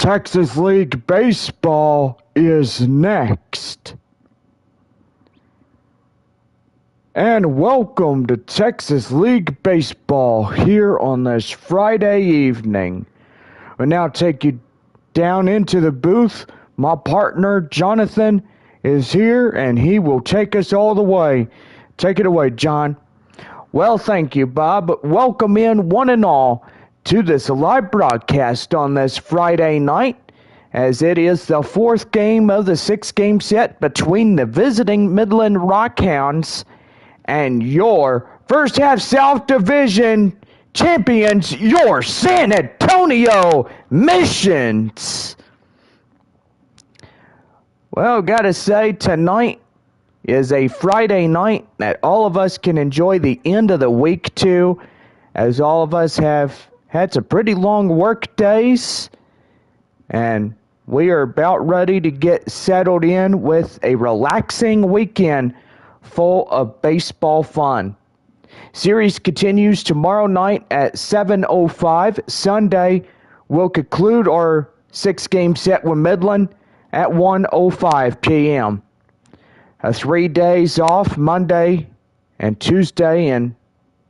Texas League Baseball is next. And welcome to Texas League Baseball here on this Friday evening. We'll now take you down into the booth. My partner, Jonathan, is here and he will take us all the way. Take it away, John. Well, thank you, Bob. Welcome in one and all to this live broadcast on this Friday night, as it is the fourth game of the 6-game set between the visiting Midland Rockhounds and your first half South Division champions, your San Antonio Missions. Well, gotta say, tonight is a Friday night that all of us can enjoy the end of the week to, as all of us have had some pretty long work days, and we are about ready to get settled in with a relaxing weekend full of baseball fun. Series continues tomorrow night at 7:05. Sunday, we'll conclude our 6-game set with Midland at 1:05 p.m. 3 days off, Monday and Tuesday, and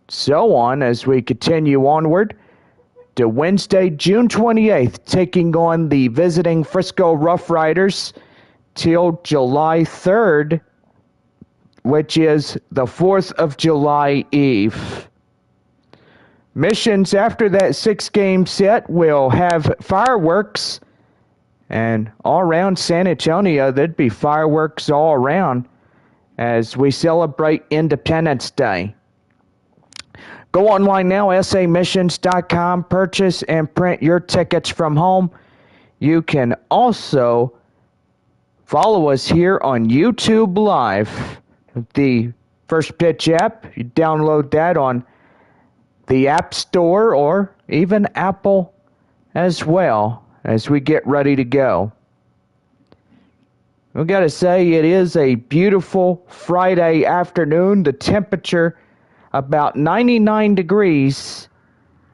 so on as we continue onward to Wednesday, June 28th, taking on the visiting Frisco Rough Riders till July 3rd, which is the 4th of July Eve. Missions after that 6-game set will have fireworks, and all around San Antonio, there'd be fireworks all around as we celebrate Independence Day. Go online now, samissions.com, purchase and print your tickets from home. You can also follow us here on YouTube Live, the First Pitch app. You download that on the App Store or even Apple as well as we get ready to go. We've got to say, it is a beautiful Friday afternoon. The temperature about 99 degrees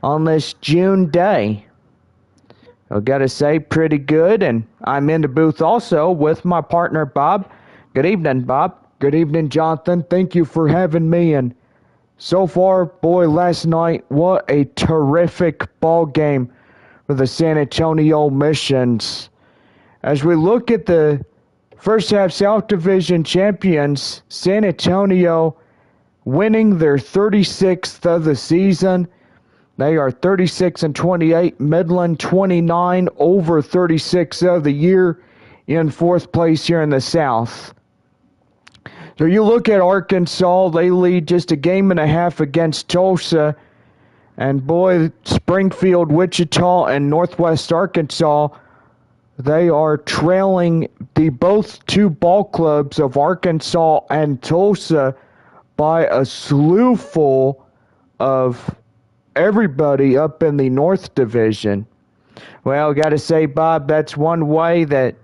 on this June day. I've got to say, pretty good, and I'm in the booth also with my partner, Bob. Good evening, Bob. Good evening, Jonathan. Thank you for having me, and so far, boy, last night, what a terrific ball game for the San Antonio Missions. As we look at the first half South Division champions, San Antonio winning their 36th of the season. They are 36-28. Midland 29 over 36 of the year in fourth place here in the South. So you look at Arkansas, they lead just a game and a half against Tulsa. And boy, Springfield, Wichita, and Northwest Arkansas, they are trailing the both two ball clubs of Arkansas and Tulsa by a slew full of everybody up in the North Division. Well, got to say, Bob, that's one way that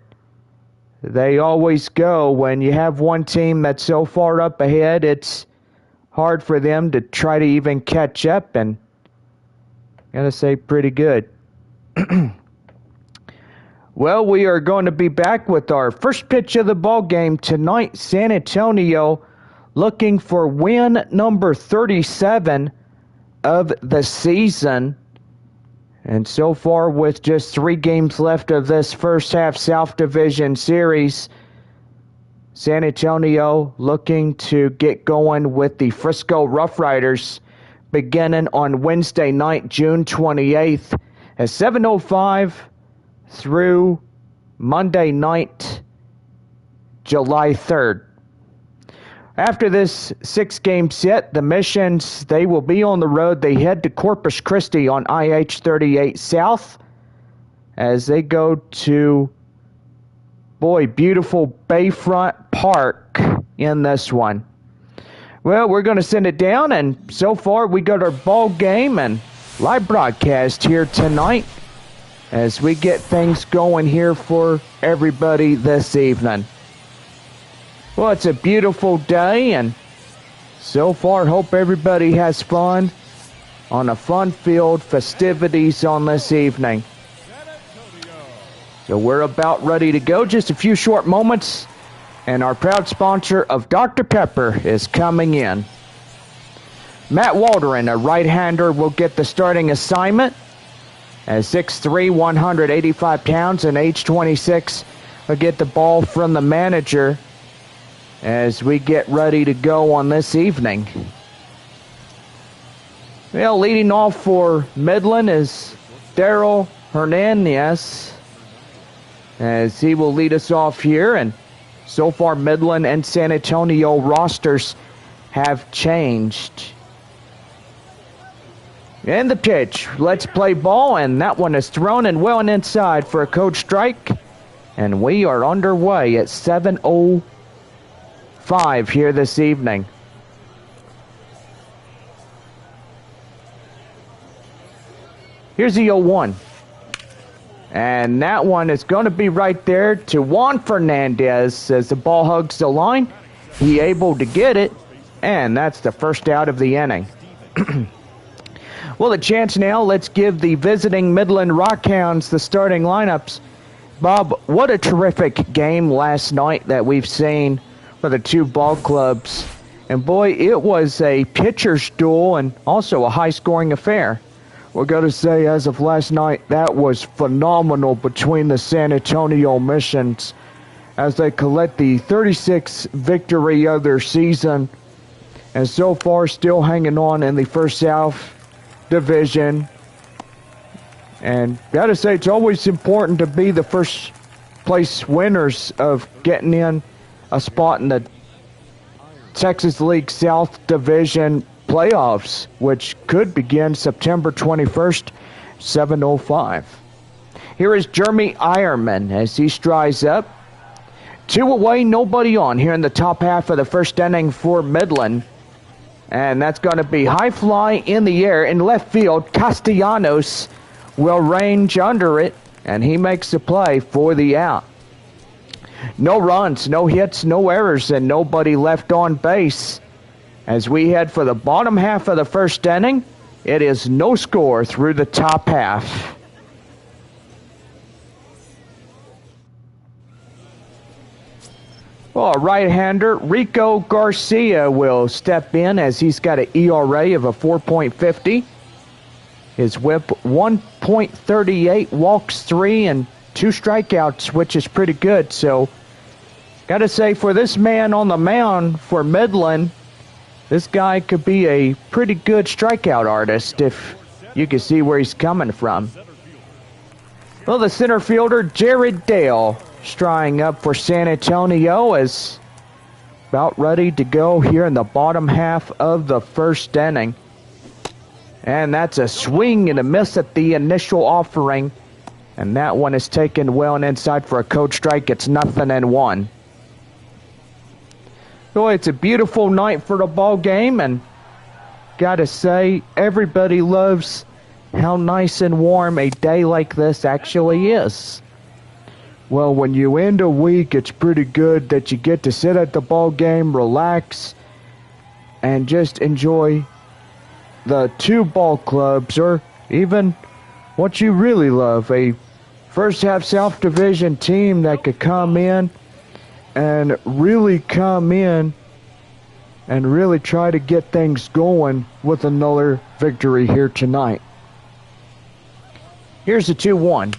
they always go. When you have one team that's so far up ahead, it's hard for them to try to even catch up, and got to say, pretty good. Well, we are going to be back with our first pitch of the ball game tonight. San Antonio looking for win number 37 of the season. And so far, with just 3 games left of this first half South Division series, San Antonio looking to get going with the Frisco Rough Riders beginning on Wednesday night, June 28th at 7:05 through Monday night, July 3rd. After this 6-game set, the Missions, they will be on the road. They head to Corpus Christi on IH-38 South as they go to, boy, beautiful Bayfront Park in this one. Well, we're going to send it down, and so far we got our ball game and live broadcast here tonight as we get things going here for everybody this evening. Well, it's a beautiful day, and so far, hope everybody has fun on a fun-filled festivities on this evening. So we're about ready to go. Just a few short moments, and our proud sponsor of Dr. Pepper is coming in. Matt Waldron, a right-hander, will get the starting assignment. At 6'3", 185 pounds, and age 26, will get the ball from the manager as we get ready to go on this evening. Well, leading off for Midland is Daryl Hernandez, as he will lead us off here. And so far, Midland and San Antonio rosters have changed. And the pitch, let's play ball, and that one is thrown and well and inside for a code strike. And we are underway at 7:05 here this evening. Here's the 0-1. And that one is going to be right there to Juan Fernandez as the ball hugs the line. He able to get it, and that's the first out of the inning. Well, a chance now. Let's give the visiting Midland Rockhounds the starting lineups. Bob, what a terrific game last night that we've seen for the two ball clubs. And boy, it was a pitcher's duel and also a high-scoring affair. We're going to say, as of last night, that was phenomenal between the San Antonio Missions as they collect the 36th victory of their season. And so far, still hanging on in the First South Division. And gotta say, it's always important to be the first place winners of getting in a spot in the Texas League South Division playoffs, which could begin September 21st, 7:05. Here is Jeremy Ironman as he strides up. 2 away, nobody on here in the top half of the first inning for Midland. And that's going to be high fly in the air in left field. Castellanos will range under it, and he makes the play for the out. No runs, no hits, no errors, and nobody left on base. As we head for the bottom half of the first inning, it is no score through the top half. Well, right-hander Rico Garcia will step in as he's got an ERA of a 4.50. His whip 1.38, walks 3, and 2 strikeouts, which is pretty good. So, got to say, for this man on the mound for Midland, this guy could be a pretty good strikeout artist if you can see where he's coming from. Well, the center fielder, Jared Dale, striding up for San Antonio, is about ready to go here in the bottom half of the first inning. And that's a swing and a miss at the initial offering. And that one is taken well and inside for a code strike. It's 0-1. Boy, it's a beautiful night for the ball game, and gotta say, everybody loves how nice and warm a day like this actually is. Well, when you end a week, it's pretty good that you get to sit at the ball game, relax, and just enjoy the two ball clubs, or even what you really love, a first half South Division team that could come in and really try to get things going with another victory here tonight. Here's the 2-1.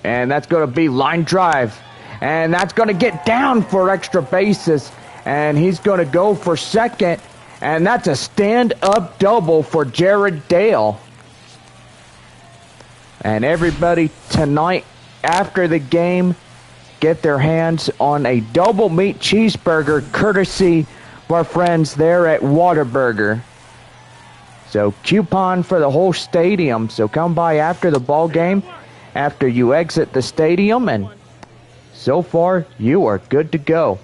And that's going to be line drive. And that's going to get down for extra bases. And he's going to go for second. And that's a stand-up double for Jared Dale. And everybody tonight after the game get their hands on a double meat cheeseburger courtesy of our friends there at Whataburger. So coupon for the whole stadium. So come by after the ball game, after you exit the stadium, and so far you are good to go.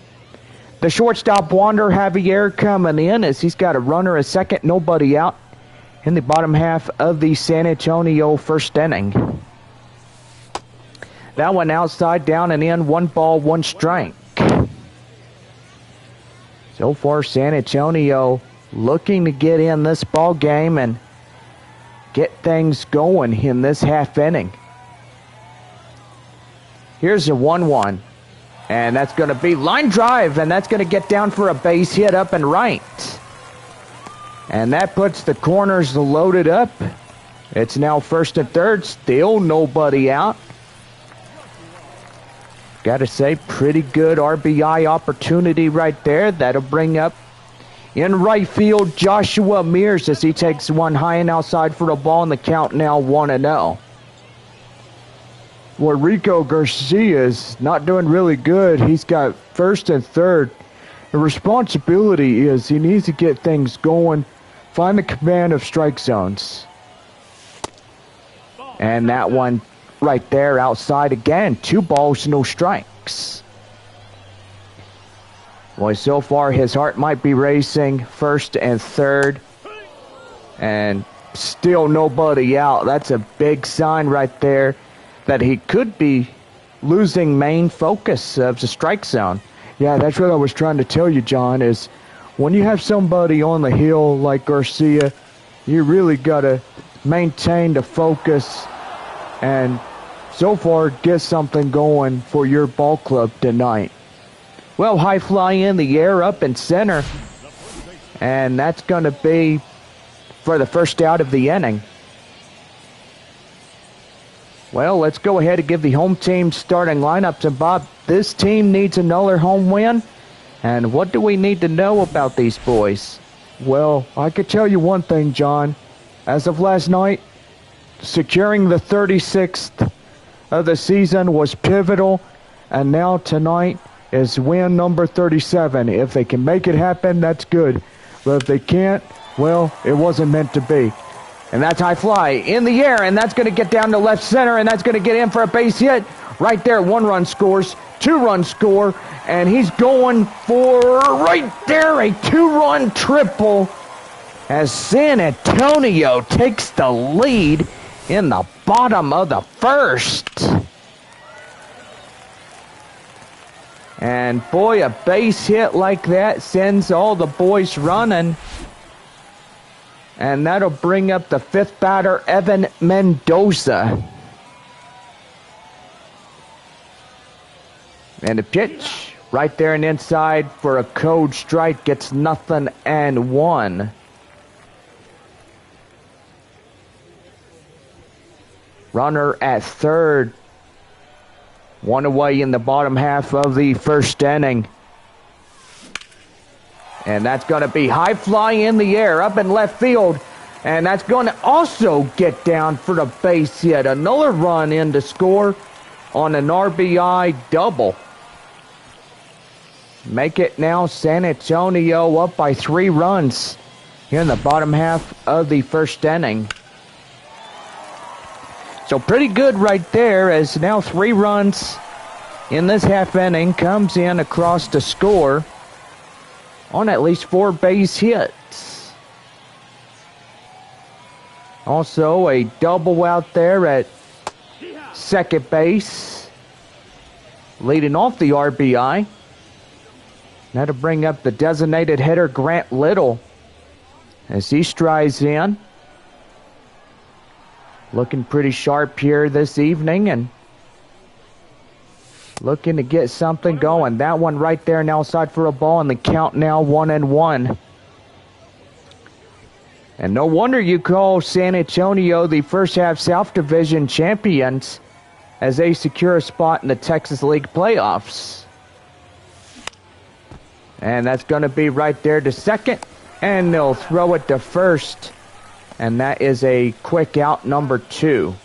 The shortstop Wander Javier coming in as he's got a runner at second, nobody out in the bottom half of the San Antonio first inning. That one outside, down and in, 1 ball, 1 strike. So far, San Antonio looking to get in this ball game and get things going in this half inning. Here's a 1-1. And that's going to be line drive, and that's going to get down for a base hit up and right. And that puts the corners loaded up. It's now first and third, still nobody out. Gotta say, pretty good RBI opportunity right there. That'll bring up in right field Joshua Mears as he takes one high and outside for the ball, and the count now 1-0. Well, Rico Garcia is not doing really good. He's got first and third. The responsibility is he needs to get things going, find the command of strike zones. And that one right there outside again. 2 balls, no strikes. Boy, so far his heart might be racing. First and third. And still nobody out. That's a big sign right there that he could be losing main focus of the strike zone. Yeah, that's what I was trying to tell you, John, is when you have somebody on the hill like Garcia, you really got to maintain the focus and so far get something going for your ball club tonight. Well, high fly in the air up in center, and that's going to be for the first out of the inning. Well, let's go ahead and give the home team starting lineups. And Bob, this team needs another home win. And what do we need to know about these boys? Well, I could tell you one thing, John. As of last night, securing the 36th of the season was pivotal. And now tonight is win number 37. If they can make it happen, that's good. But if they can't, well, it wasn't meant to be. And that's high fly in the air, and that's going to get down to left center, and that's going to get in for a base hit. Right there, 1 run scores, 2 run score, and he's going for right there a 2-run triple as San Antonio takes the lead in the bottom of the first. And boy, a base hit like that sends all the boys running. And that'll bring up the 5th batter, Evan Mendoza. And the pitch right there and inside for a code strike, gets 0-1. Runner at third. 1 away in the bottom half of the first inning. And that's going to be high fly in the air up in left field. And that's going to also get down for the base hit. Another run in to score on an RBI double. Make it now San Antonio up by 3 runs here in the bottom half of the first inning. So pretty good right there, as now 3 runs in this half inning comes in across the score on at least 4 base hits. Also a double out there at second base, leading off the RBI. That'll bring up the designated hitter Grant Little as he strides in. Looking pretty sharp here this evening and looking to get something going. That one right there now outside for a ball, and the count now 1-1. And no wonder you call San Antonio the first half South Division champions, as they secure a spot in the Texas League playoffs. And that's going to be right there to second, and they'll throw it to first. And that is a quick out, number 2.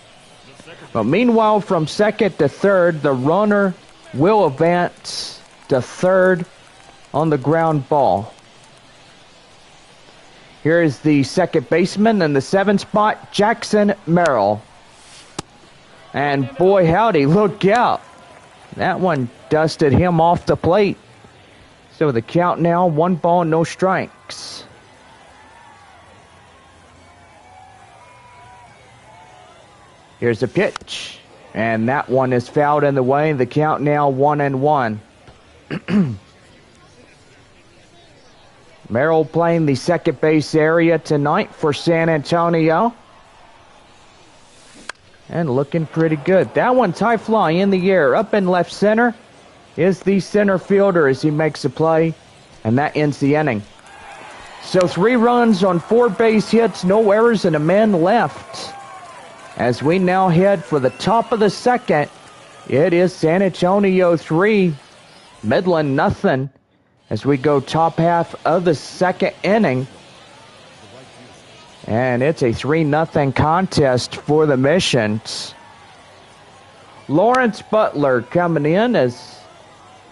But meanwhile, from second to third, the runner will advance to third on the ground ball. Here is the second baseman in the 7th spot, Jackson Merrill. And boy, howdy, look out. That one dusted him off the plate. So the count now, 1 ball, no strikes. Here's the pitch. And that one is fouled in the way. The count now 1-1. Merrill playing the second base area tonight for San Antonio. and looking pretty good. That one's high fly in the air. Up in left center is the center fielder as he makes a play, and that ends the inning. So 3 runs on 4 base hits, no errors, and a man left. As we now head for the top of the second, it is San Antonio 3, Midland nothing, as we go top half of the second inning. And it's a 3-0 contest for the Missions. Lawrence Butler coming in as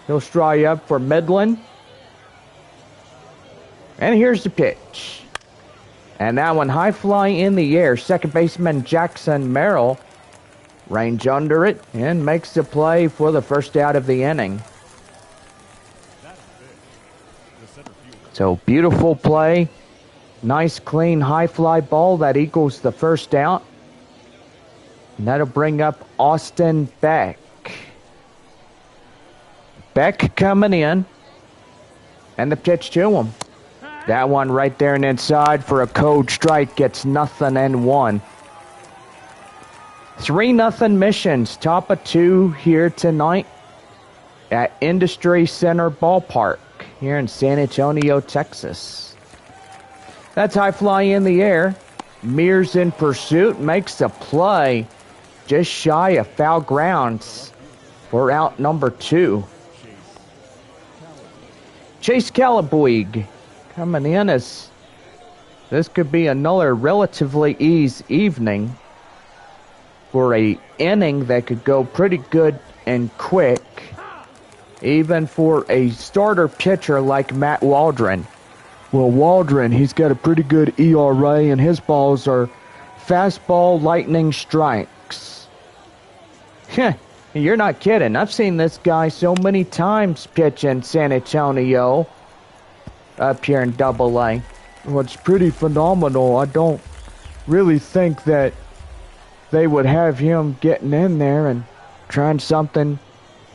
he'll straw up for Midland. And here's the pitch. And that one high fly in the air. Second baseman Jackson Merrill range under it and makes the play for the first out of the inning. So beautiful play. Nice clean high fly ball that equals the first out. And that'll bring up Austin Beck. Beck coming in. And the pitch to him. That one right there and inside for a cold strike gets 0-1. 3-0 Missions, top of 2 here tonight at Industry Center Ballpark here in San Antonio, Texas. That's high fly in the air. Mears in pursuit, makes a play just shy of foul grounds for out number 2. Chase Calabuig coming in as this could be another relatively easy evening for a inning that could go pretty good and quick, even for a starter pitcher like Matt Waldron. Well, Waldron, he's got a pretty good ERA, and his balls are fastball lightning strikes. You're not kidding. I've seen this guy so many times pitch in San Antonio up here in Double-A. Well, it's pretty phenomenal. I don't really think that they would have him getting in there and trying something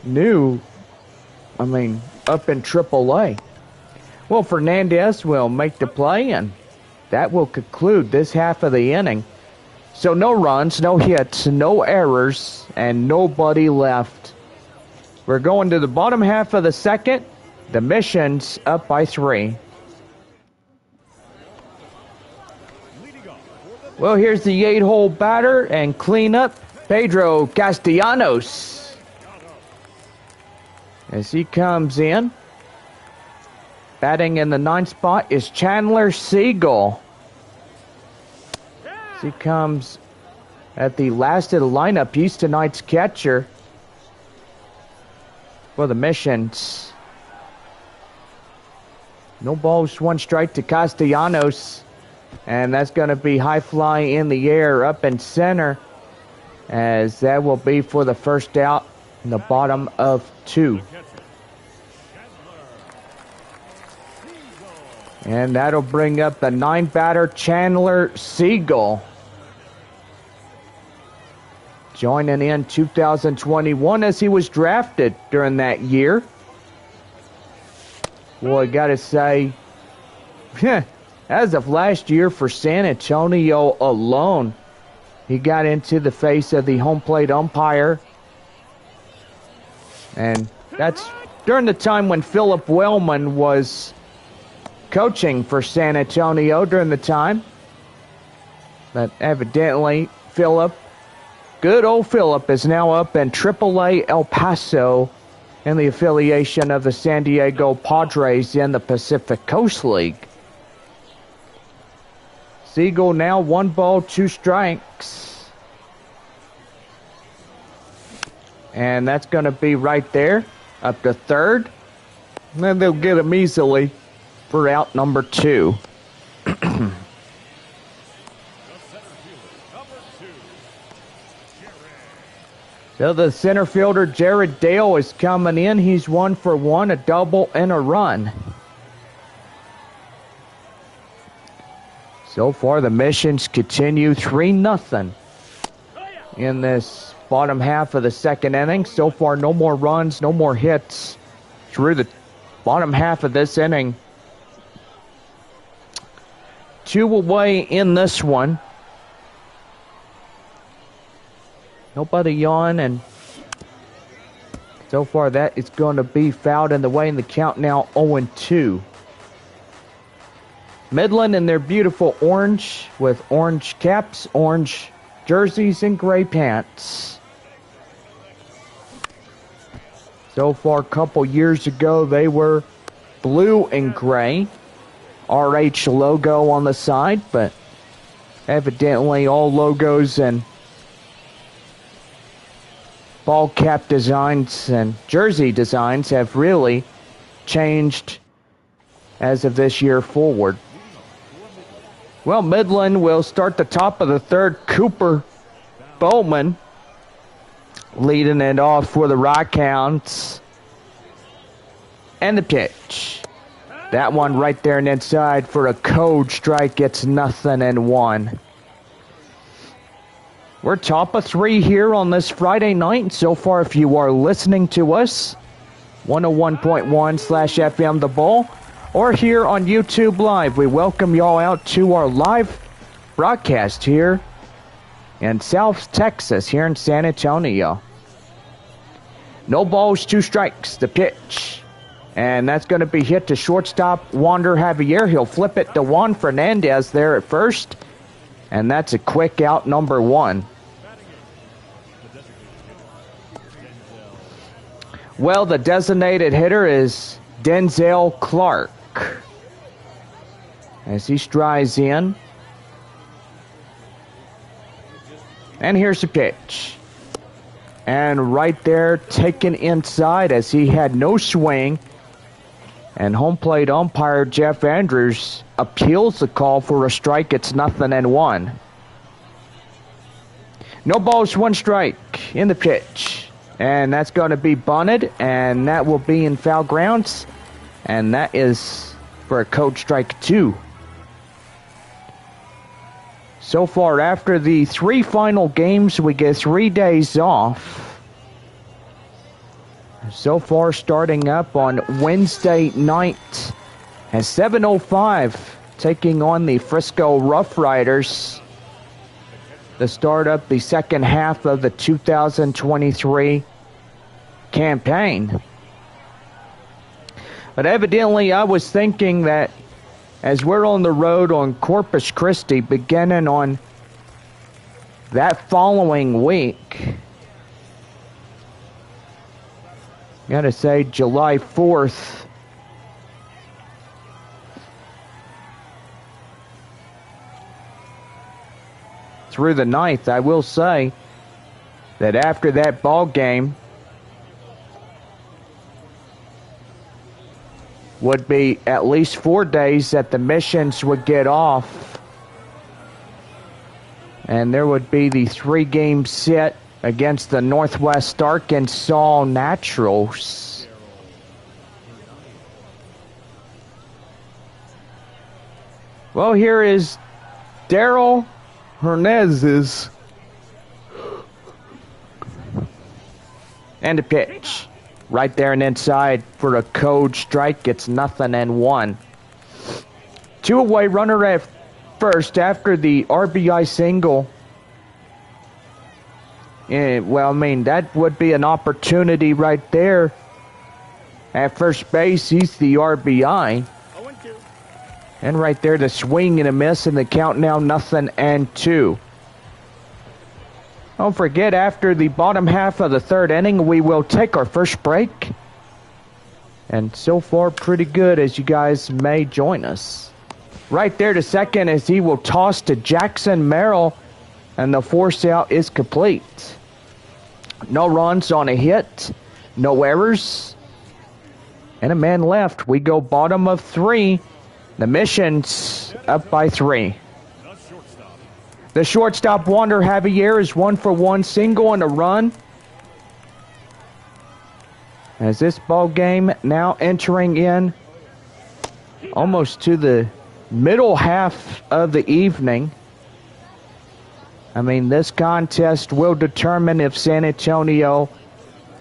new. I mean, up in Triple-A. Well, Fernandez will make the play, and that will conclude this half of the inning. So no runs, no hits, no errors, and nobody left. We're going to the bottom half of the second. The Missions up by 3. Well, here's the 8-hole batter and cleanup, Pedro Castellanos. As he comes in, batting in the 9th spot is Chandler Siegel. As he comes at the last of the lineup, he's tonight's catcher for the Missions. No balls, 1 strike to Castellanos. And that's going to be high fly in the air up in center, as that will be for the first out in the bottom of 2. And that'll bring up the 9-batter Chandler Siegel. Joining in 2021 as he was drafted during that year. Well, I gotta say, as of last year for San Antonio alone, he got into the face of the home plate umpire. And that's during the time when Philip Wellman was coaching for San Antonio during the time. But evidently, good old Philip, is now up in Triple-A El Paso in the affiliation of the San Diego Padres in the Pacific Coast League. Siegel now 1 ball, 2 strikes. And that's going to be right there, up to third. And then they'll get him easily for out number 2. So the center fielder, Jared Dale, is coming in. He's 1 for 1, a double and a run. So far, the Missions continue 3-0 in this bottom half of the second inning. So far, no more runs, no more hits through the bottom half of this inning. 2 away in this one. Nobody on, and so far that is going to be fouled in the way, in the count now 0-2. Midland in their beautiful orange with orange caps, orange jerseys, and gray pants. So far, a couple years ago, they were blue and gray. RH logo on the side, but evidently all logos and ball cap designs and jersey designs have really changed as of this year forward. Well, Midland will start the top of the third. Cooper Bowman leading it off for the Rockhounds. And the pitch. That one right there and inside for a code strike. It's 0-1. We're top of 3 here on this Friday night. And so far, if you are listening to us, 101.1/FM The Bull, or here on YouTube Live, we welcome y'all out to our live broadcast here in South Texas, here in San Antonio. No balls, 2 strikes, the pitch. And that's going to be hit to shortstop Wander Javier. He'll flip it to Juan Fernandez there at first. And that's a quick out, number 1. Well, the designated hitter is Denzel Clark. As he strides in. And here's the pitch. And right there, taken inside as he had no swing. And home plate umpire Jeff Andrews appeals the call for a strike. It's 0-1. No balls, 1 strike in the pitch. And that's going to be bunted. And that will be in foul grounds. And that is for a code strike 2. So far, after the 3 final games, we get 3 days off. So far, starting up on Wednesday night at 7:05, taking on the Frisco Rough Riders to start up the second half of the 2023 campaign. But evidently, I was thinking that as we're on the road on Corpus Christi, beginning on that following week, gotta say, July 4th. Through the 9th, I will say that after that ball game would be at least 4 days that the missions would get off. And there would be the 3-game set against the Northwest Arkansas Naturals. Well, here is Daryl Hernandez. And a pitch. Right there and inside for a code strike. It's 0-1. 2 away, runner at first after the RBI single. Well, I mean, that would be an opportunity right there. At first base, he's the RBI. And right there, the swing and a miss, and the count now 0-2. Don't forget, after the bottom half of the 3rd inning, we will take our first break. And so far, pretty good, as you guys may join us. Right there to second as he will toss to Jackson Merrill, and the force out is complete. No runs on a hit, no errors, and a man left. We go bottom of 3. The mission's up by 3. The shortstop, Wander Javier, is 1-for-1 single and a run. As this ball game now entering in almost to the middle half of the evening. I mean, this contest will determine if San Antonio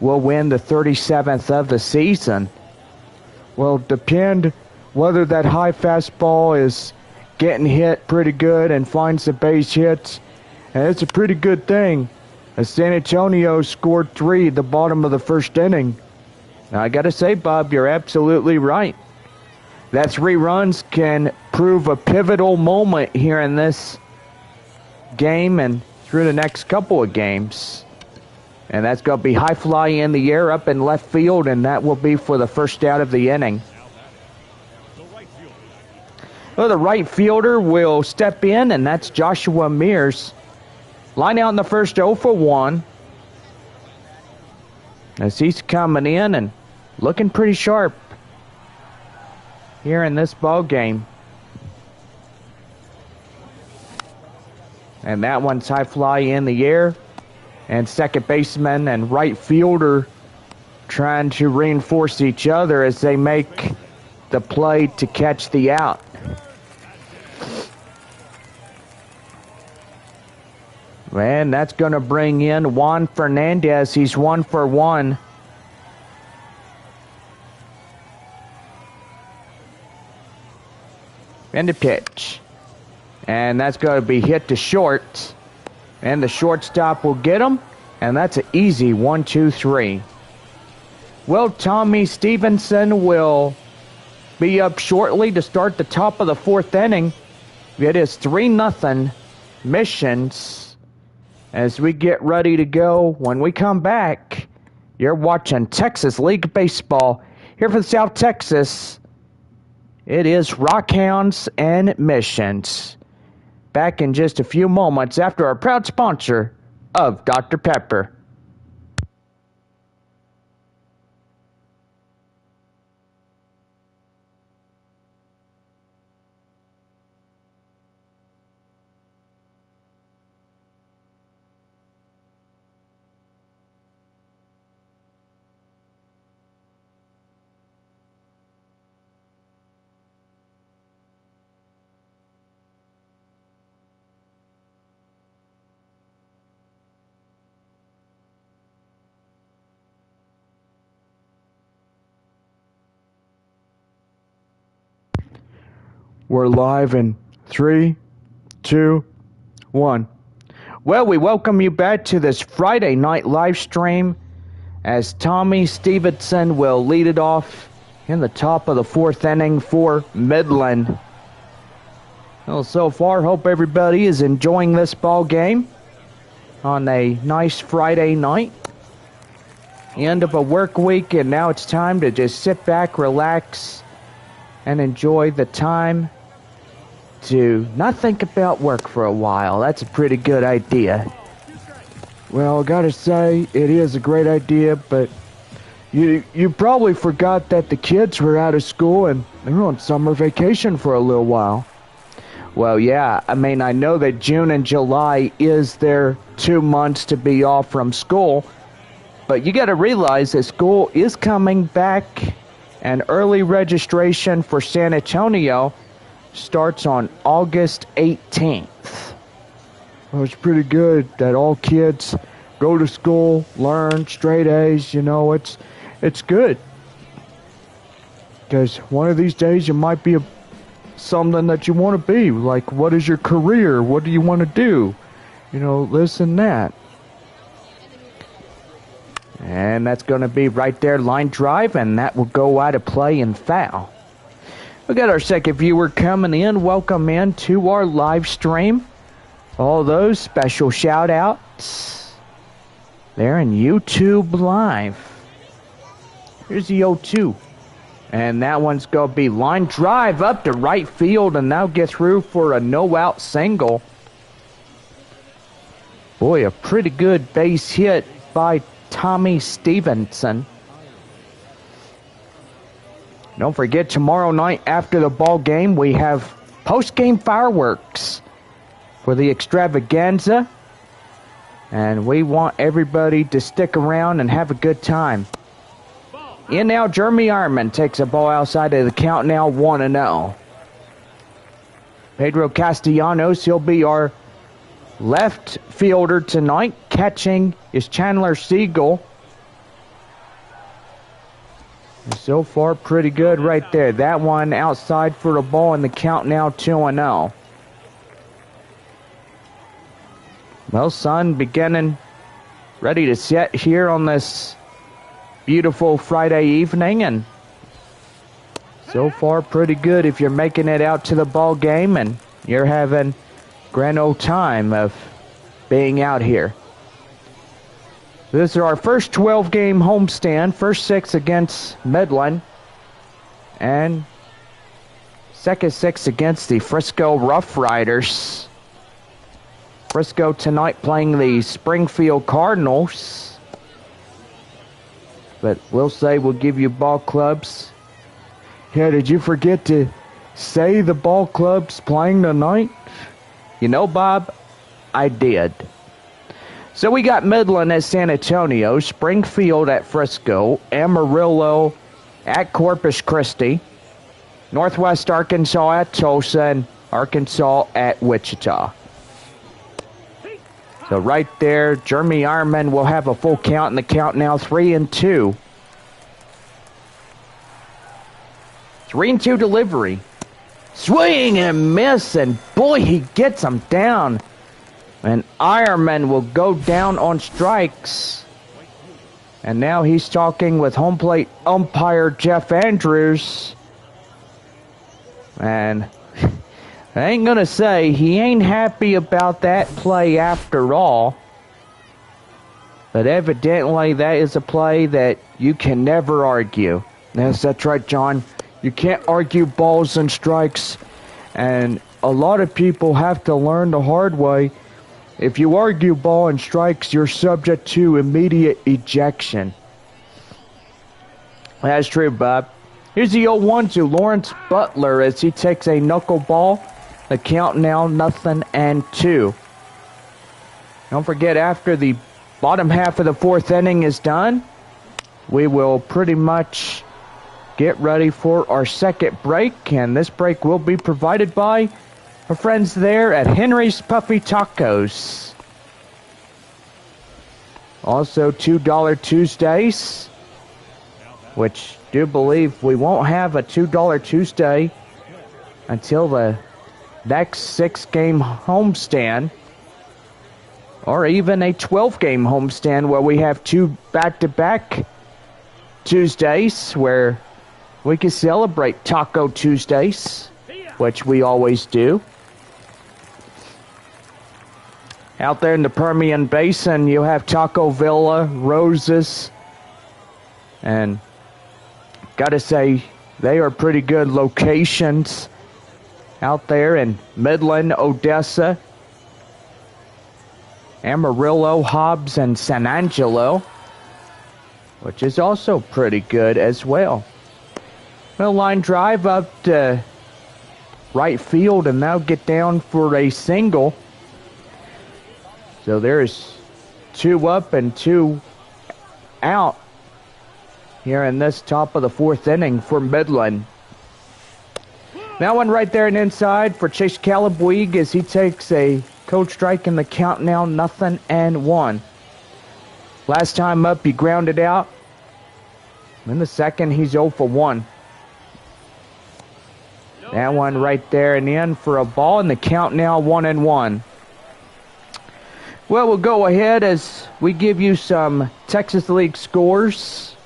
will win the 37th of the season. Will depend whether that high fastball is getting hit pretty good and finds the base hits. And it's a pretty good thing as San Antonio scored 3 at the bottom of the first inning. Now, I got to say, Bob, you're absolutely right. That 3 runs can prove a pivotal moment here in this game and through the next couple of games. And that's going to be high fly in the air up in left field, and that will be for the first out of the inning. Well, the right fielder will step in, and that's Joshua Mears. Line out in the first 0 for 1. As he's coming in and looking pretty sharp here in this ball game. And that one's high fly in the air. And second baseman and right fielder trying to reinforce each other as they make the play to catch the out. And that's going to bring in Juan Fernandez. He's 1 for 1. And the pitch. And that's going to be hit to short. And the shortstop will get him. And that's an easy 1-2-3. Well, Tommy Stevenson will be up shortly to start the top of the 4th inning. It is 3-0 Missions. As we get ready to go, when we come back, you're watching Texas League Baseball. Here for South Texas, it is Rockhounds and Missions. Back in just a few moments after our proud sponsor of Dr. Pepper. We're live in 3, 2, 1. Well, we welcome you back to this Friday night live stream as Tommy Stevenson will lead it off in the top of the 4th inning for Midland. Well, so far, hope everybody is enjoying this ball game on a nice Friday night. End of a work week, and now it's time to just sit back, relax, and enjoy the time to not think about work for a while. That's a pretty good idea. Well, I gotta say, it is a great idea, but you probably forgot that the kids were out of school and they were on summer vacation for a little while. Well, yeah, I mean, I know that June and July is their 2 months to be off from school, but you gotta realize that school is coming back, and early registration for San Antonio starts on August 18th. Well, it's pretty good that all kids go to school, learn, straight A's, you know, it's good. Because one of these days you might be something that you want to be. Like, what is your career? What do you want to do? You know, this and that. And that's going to be right there, line drive, and that will go out of play and foul. We got our second viewer coming in. Welcome in to our live stream. All those special shout outs there in YouTube Live. Here's the 0-2. And that one's going to be line drive up to right field, and now get through for a no-out single. Boy, a pretty good base hit by Tommy Stevenson. Don't forget, tomorrow night after the ball game, we have post-game fireworks for the extravaganza. And we want everybody to stick around and have a good time. In now, Jeremy Ironman takes a ball outside of the count now, 1-0. Pedro Castellanos, he'll be our left fielder tonight. Catching is Chandler Siegel. So far, pretty good right there. That one outside for the ball, and the count now 2-0. Well, Sun beginning ready to set here on this beautiful Friday evening, and so far pretty good if you're making it out to the ball game and you're having grand old time of being out here. This is our first 12-game homestand, first 6 against Midland, and second 6 against the Frisco Rough Riders. Frisco tonight playing the Springfield Cardinals. But we'll say we'll give you ball clubs. Yeah, did you forget to say the ball club's playing tonight? You know, Bob, I did. So we got Midland at San Antonio, Springfield at Frisco, Amarillo at Corpus Christi, Northwest Arkansas at Tulsa, and Arkansas at Wichita. So right there, Jeremy Ironman will have a full count, and the count now 3-2. 3-2 delivery. Swing and miss, and boy, he gets him down. And Ironman will go down on strikes. And now he's talking with home plate umpire Jeff Andrews. And I ain't gonna say he ain't happy about that play after all. But evidently that is a play that you can never argue. Yes, that's right, John. You can't argue balls and strikes. And a lot of people have to learn the hard way. If you argue ball and strikes, you're subject to immediate ejection. That's true, Bob. Here's the 0-1 to Lawrence Butler as he takes a knuckleball. The count now 0-2. Don't forget, after the bottom half of the 4th inning is done, we will pretty much get ready for our second break. And this break will be provided by our friends there at Henry's Puffy Tacos. Also, $2 Tuesdays, which do believe we won't have a $2 Tuesday until the next 6-game homestand, or even a 12-game homestand where we have 2 back-to-back Tuesdays where we can celebrate Taco Tuesdays, which we always do. Out there in the Permian Basin, you have Taco Villa, Roses, and gotta say, they are pretty good locations out there in Midland, Odessa, Amarillo, Hobbs, and San Angelo, which is also pretty good as well. Well, line drive up to right field, and they'll get down for a single. So there's 2 up and 2 out here in this top of the 4th inning for Midland. That one right there and inside for Chase Calabuig as he takes a cold strike, in the count now 0-1. Last time up, he grounded out. In the second, he's 0 for 1. That one right there and in for a ball, and the count now 1-1. Well, we'll go ahead as we give you some Texas League scores.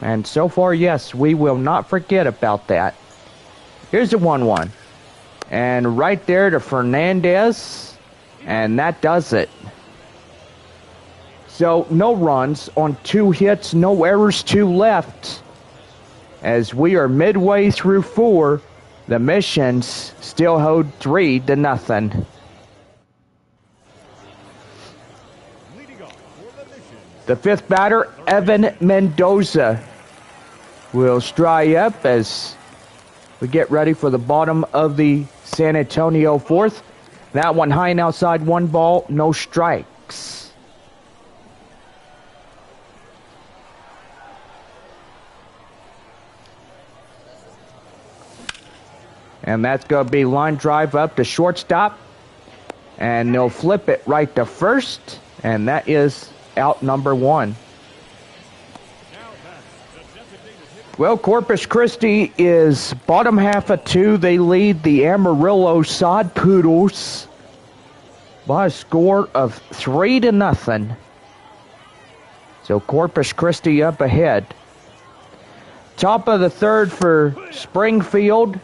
And so far, yes, we will not forget about that. Here's a 1-1. And right there to Fernandez, and that does it. So no runs on 2 hits, no errors, 2 left. As we are midway through 4, the Missions still hold 3-0. The 5th batter, Evan Mendoza, will stride up as we get ready for the bottom of the San Antonio 4th. That one high and outside, 1 ball, no strikes. And that's going to be line drive up to shortstop. And they'll flip it right to first. And that is out number 1. Well, Corpus Christi is bottom half of 2. They lead the Amarillo Sod Poodles by a score of 3-0. So Corpus Christi up ahead. Top of the third for Springfield.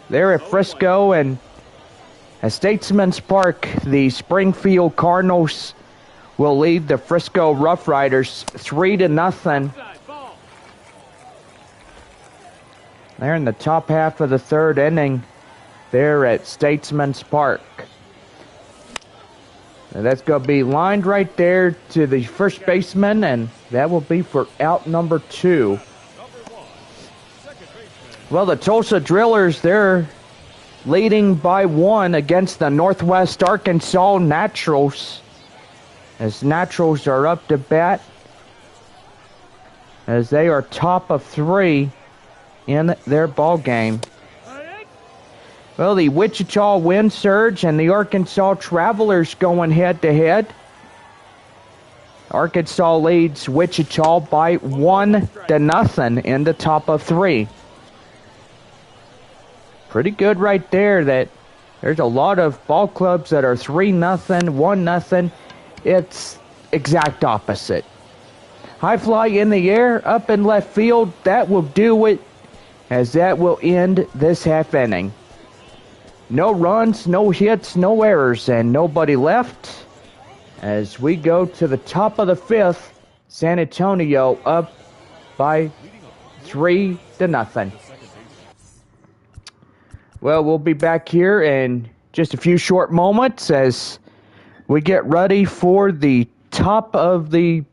They're at Frisco, and at Statesman's Park, the Springfield Cardinals will lead the Frisco Rough Riders 3-0. They're in the top half of the third inning. They're at Statesman's Park. And that's going to be lined right there to the first baseman, and that will be for out number 2. Well, the Tulsa Drillers, they're leading by 1 against the Northwest Arkansas Naturals. As Naturals are up to bat, as they are top of 3 in their ball game. Well, the Wichita Wind Surge and the Arkansas Travelers going head-to-head. Arkansas leads Wichita by 1-0 in the top of 3. Pretty good right there. That there's a lot of ball clubs that are 3-0, 1-0. It's exact opposite. High fly in the air, up in left field. That will do it, as that will end this half inning. No runs, no hits, no errors, and nobody left. As we go to the top of the 5th, San Antonio up by 3-0. Well, we'll be back here in just a few short moments as we get ready for the top of the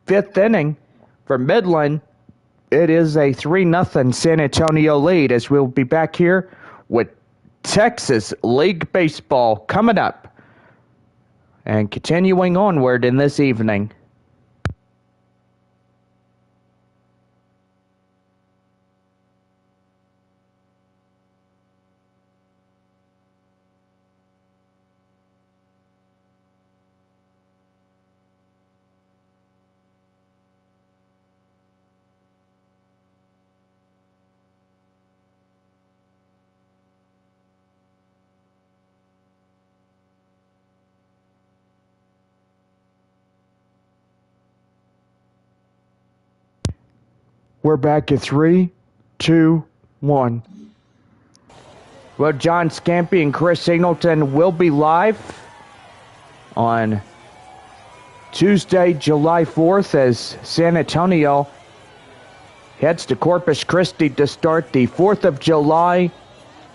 5th inning for Midland. It is a 3-0 San Antonio lead, as we'll be back here with Texas League Baseball coming up and continuing onward in this evening. We're back at 3, 2, 1. Well, John Scampy and Chris Singleton will be live on Tuesday, July 4th, as San Antonio heads to Corpus Christi to start the 4th of July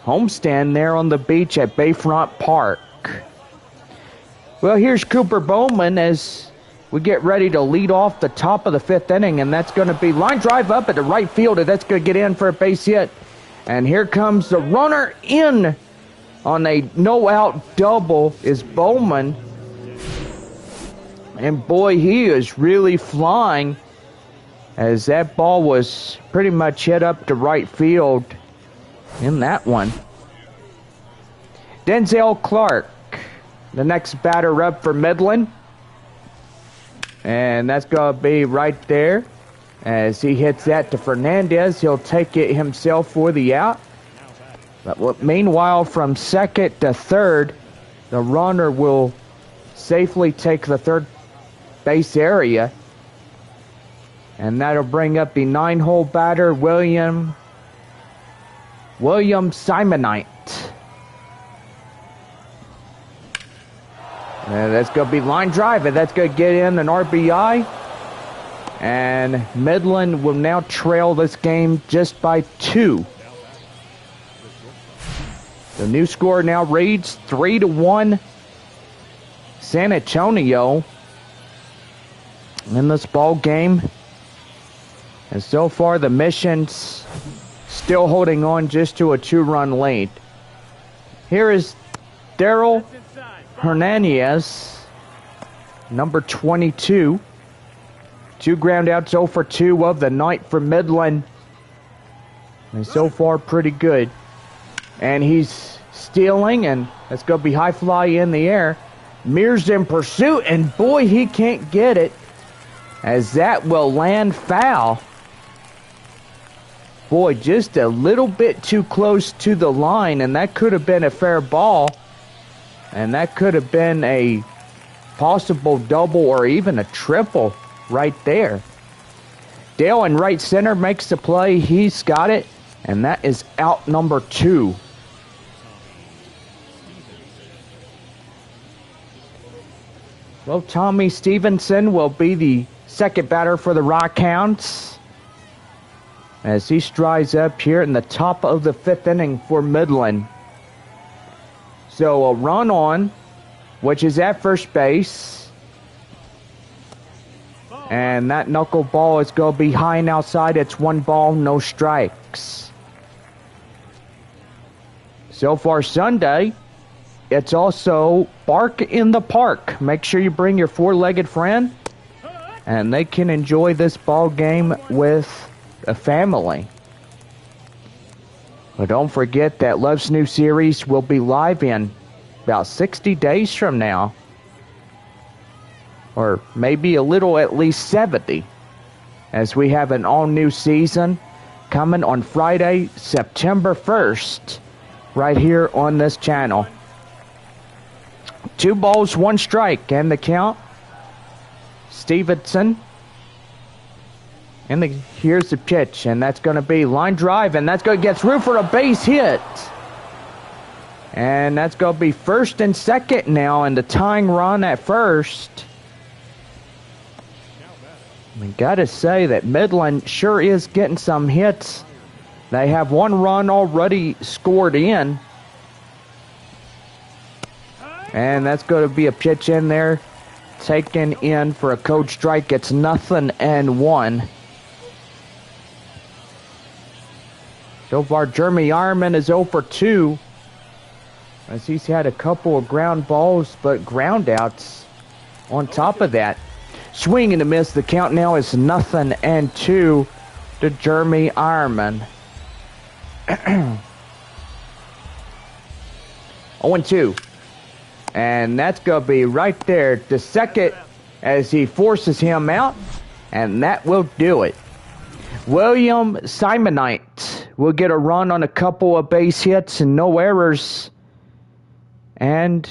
homestand there on the beach at Bayfront Park. Well, here's Cooper Bowman as we get ready to lead off the top of the 5th inning, and that's going to be line drive up at the right field, and that's going to get in for a base hit. And here comes the runner in on a no-out double is Bowman. And boy, he is really flying, as that ball was pretty much hit up to right field in that one. Denzel Clark, the next batter up for Midland. And that's going to be right there. As he hits that to Fernandez, he'll take it himself for the out. But meanwhile, from second to third, the runner will safely take the third base area. And that'll bring up the 9-hole batter, William Simonite. And that's going to be line drive, and that's going to get in an RBI. And Midland will now trail this game just by 2. The new score now reads 3-1 San Antonio in this ball game. And so far the Mission's still holding on just to a 2-run lead. Here is Daryl Hernandez, number 22. 2 ground outs, 0 for 2 of the night for Midland. And so far, pretty good. And he's stealing, and that's going to be high fly in the air. Mears in pursuit, and boy, he can't get it, as that will land foul. Boy, just a little bit too close to the line, and that could have been a fair ball. And that could have been a possible double or even a triple right there. Dale in right center makes the play. He's got it. And that is out number 2. Well, Tommy Stevenson will be the second batter for the Rockhounds as he strides up here in the top of the 5th inning for Midland. So a run on, which is at first base. And that knuckleball is going to be high and outside. It's 1 ball, no strikes. So far Sunday, it's also Bark in the Park. Make sure you bring your 4-legged friend, and they can enjoy this ball game with a family. But don't forget that Love's new series will be live in about 60 days from now. Or maybe a little at least 70. As we have an all-new season coming on Friday, September 1st. Right here on this channel. 2 balls, 1 strike, and the count. Stevenson. And here's the pitch, and that's going to be line drive, and that's going to get through for a base hit. And that's going to be first and second now, and the tying run at first. We got to say that Midland sure is getting some hits. They have 1 run already scored in. And that's going to be a pitch in there. Taken in for a code strike. It's 0-1. So far, Jeremy Ironman is 0 for 2. As he's had a couple of ground balls, but ground outs on top of that. Swing and a miss. The count now is 0-2 to Jeremy Ironman. 0-2. And that's going to be right there to second as he forces him out. And that will do it. William Simonite will get a run on a couple of base hits and no errors. And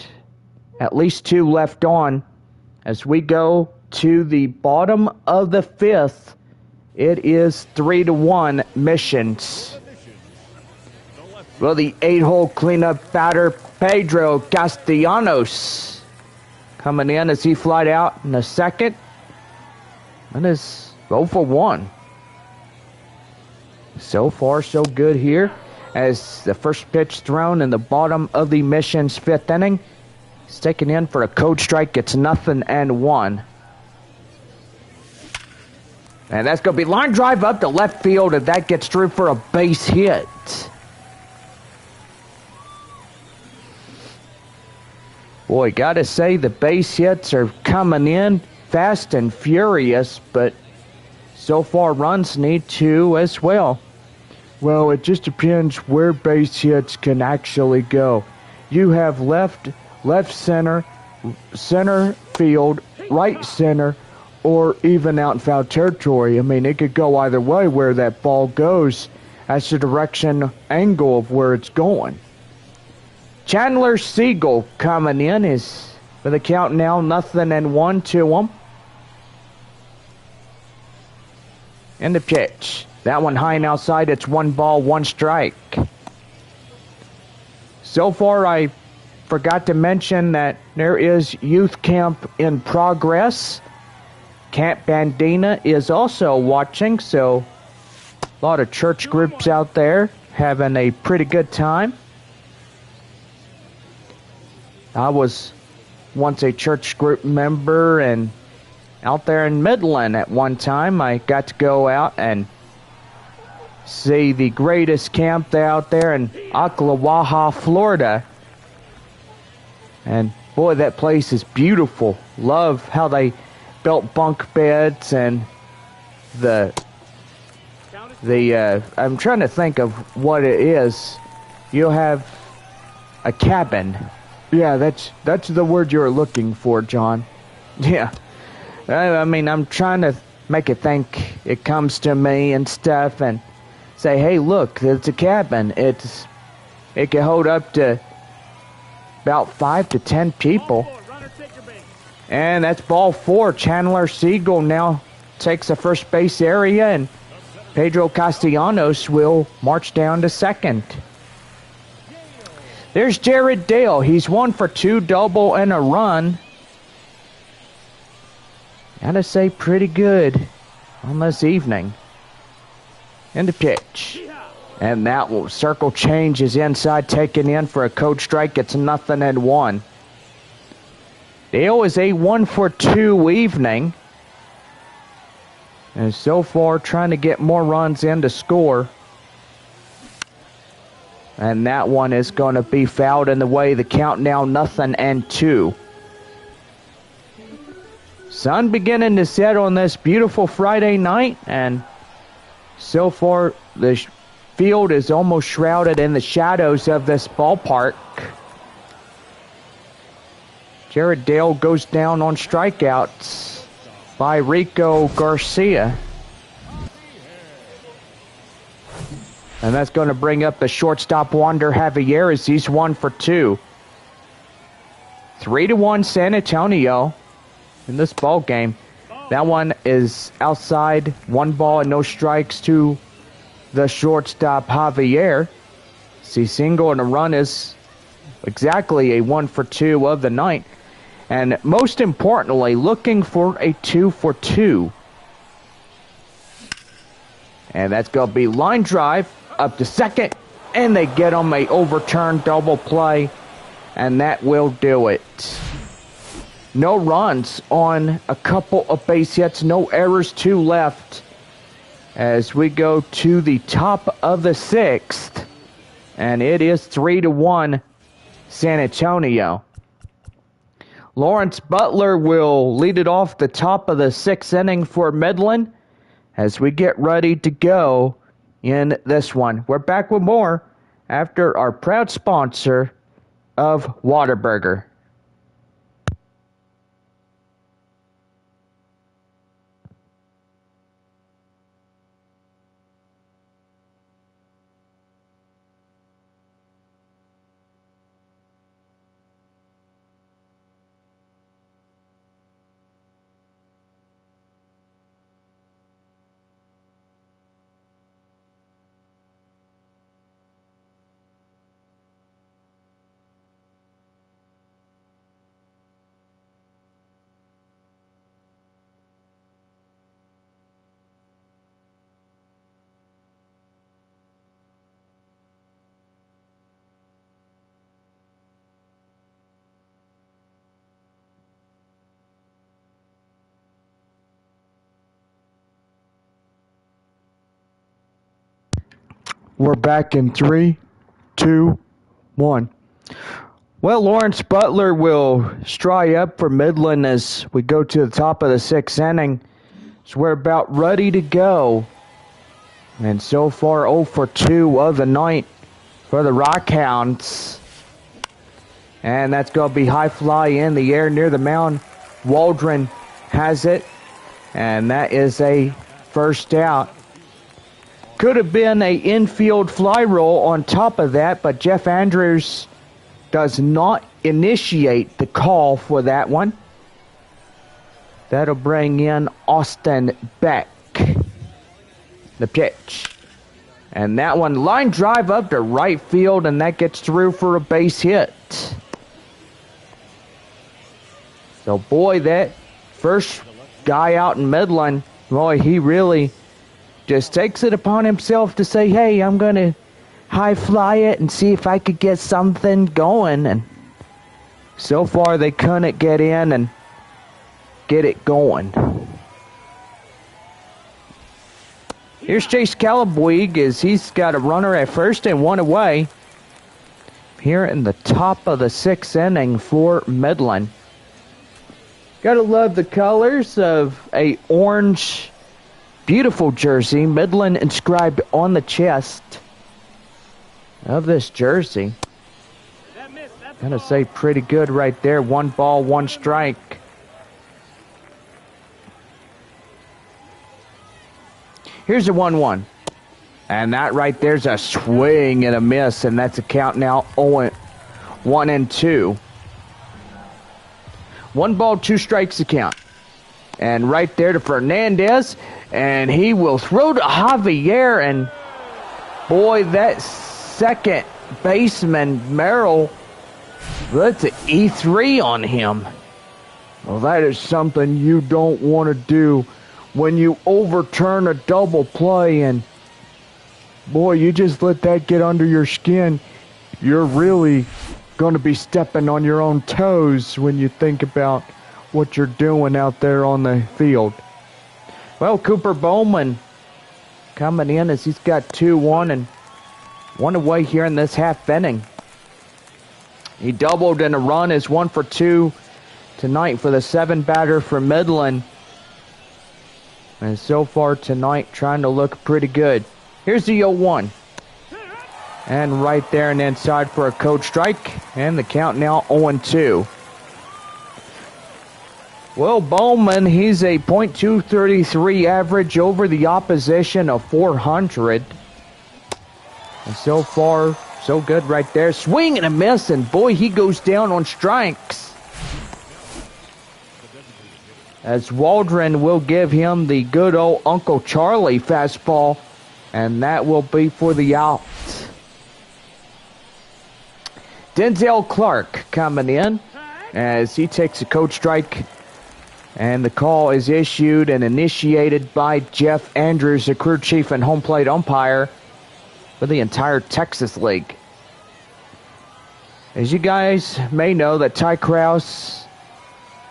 at least 2 left on. As we go to the bottom of the 5th, it is 3-1 Missions. Well, the 8-hole cleanup batter, Pedro Castellanos, coming in as he flied out in the second. That is 0 for 1. So far, so good here. As the first pitch thrown in the bottom of the Mission's 5th inning. It's taken in for a code strike. It's 0-1. And that's going to be line drive up to left field, and that gets through for a base hit. Boy, gotta say the base hits are coming in fast and furious, but so far runs need to as well. Well, it just depends where base hits can actually go. You have left center, center field, right center, or even out in foul territory. I mean, it could go either way where that ball goes. That's the direction angle of where it's going. Chandler Siegel coming in is for the count now 0-1 to him. And the pitch. That one high and outside. It's 1 ball, 1 strike. So far, I forgot to mention that there is youth camp in progress. Camp Bandina is also watching, so a lot of church groups out there having a pretty good time. I was once a church group member and out there in Midland at one time. I got to go out and see the greatest camp out there in Ocklawaha, Florida. And boy, that place is beautiful. Love how they built bunk beds and the I'm trying to think of what it is. You'll have a cabin. Yeah, that's the word you're looking for, John. Yeah. I mean, I'm trying to make it think it comes to me and stuff and say, hey, look, it's a cabin. It can hold up to about 5 to 10 people. And that's ball 4. Chandler Siegel now takes the first base area, and Pedro Castellanos will march down to second. There's Jared Dale. He's 1 for 2, double and a run. Gotta say, pretty good on this evening. And the pitch. And that will circle change is inside, taken in for a code strike. It's 0-1. Dale is a 1 for 2 evening. And so far trying to get more runs in to score. And that one is going to be fouled in the way. The count now 0-2. Sun beginning to set on this beautiful Friday night. And so far the field is almost shrouded in the shadows of this ballpark. Jared Dale goes down on strikeouts by Rico Garcia. And that's going to bring up the shortstop Wander Javier as he's 1 for 2. 3-1 San Antonio in this ball game. That one is outside, 1 ball and no strikes to the shortstop Javier. See, single and a run is exactly a 1 for 2 of the night. And most importantly, looking for a 2 for 2. And that's going to be line drive up to second. And they get him a overturned double play. And that will do it. No runs on a couple of base hits. No errors, 2 left. As we go to the top of the 6th. And it is 3-1 San Antonio. Lawrence Butler will lead it off the top of the 6th inning for Midland as we get ready to go in this one. We're back with more after our proud sponsor of Whataburger. We're back in 3, 2, 1. Well, Lawrence Butler will stride up for Midland as we go to the top of the 6th inning. So we're about ready to go. And so far, 0 for 2 of the night for the Rockhounds. And that's going to be high fly in the air near the mound. Waldron has it. And that is a first out. Could have been an infield fly roll on top of that, but Jeff Andrews does not initiate the call for that one. That'll bring in Austin Beck. The pitch. And that one, line drive up to right field, and that gets through for a base hit. So, boy, that first guy out in Midland, boy, he really just takes it upon himself to say, hey, I'm going to high fly it and see if I could get something going. And so far, they couldn't get in and get it going. Here's Chase Calabuig as he's got a runner at first and 1 away. Here in the top of the 6th inning for Midland. Gotta love the colors of a orange, beautiful jersey. Midland inscribed on the chest of this jersey. Gotta say, pretty good right there. 1 ball, 1 strike. Here's a 1-1. And that right there's a swing and a miss, and that's a count now 0-1 1-2. 1 ball, 2 strikes the count. And right there to Fernandez, and he will throw to Javier, and boy, that second baseman, Merrill, that's an E3 on him. Well, that is something you don't want to do when you overturn a double play, and boy, you just let that get under your skin. You're really going to be stepping on your own toes when you think about what you're doing out there on the field. Well, Cooper Bowman coming in as he's got 2-1 and 1 away here in this half inning. He doubled in a run, is 1 for 2 tonight for the 7-batter for Midland. And so far tonight, trying to look pretty good. Here's the 0-1. And right there and inside for a code strike. And the count now 0-2. Well, Bowman, he's a .233 average over the opposition of 400. And so far, so good right there. Swing and a miss, and boy, he goes down on strikes. As Waldron will give him the good old Uncle Charlie fastball, and that will be for the out. Denzel Clark coming in as he takes a code strike. And the call is issued and initiated by Jeff Andrews, the crew chief and home plate umpire for the entire Texas League. As you guys may know, that Ty Krause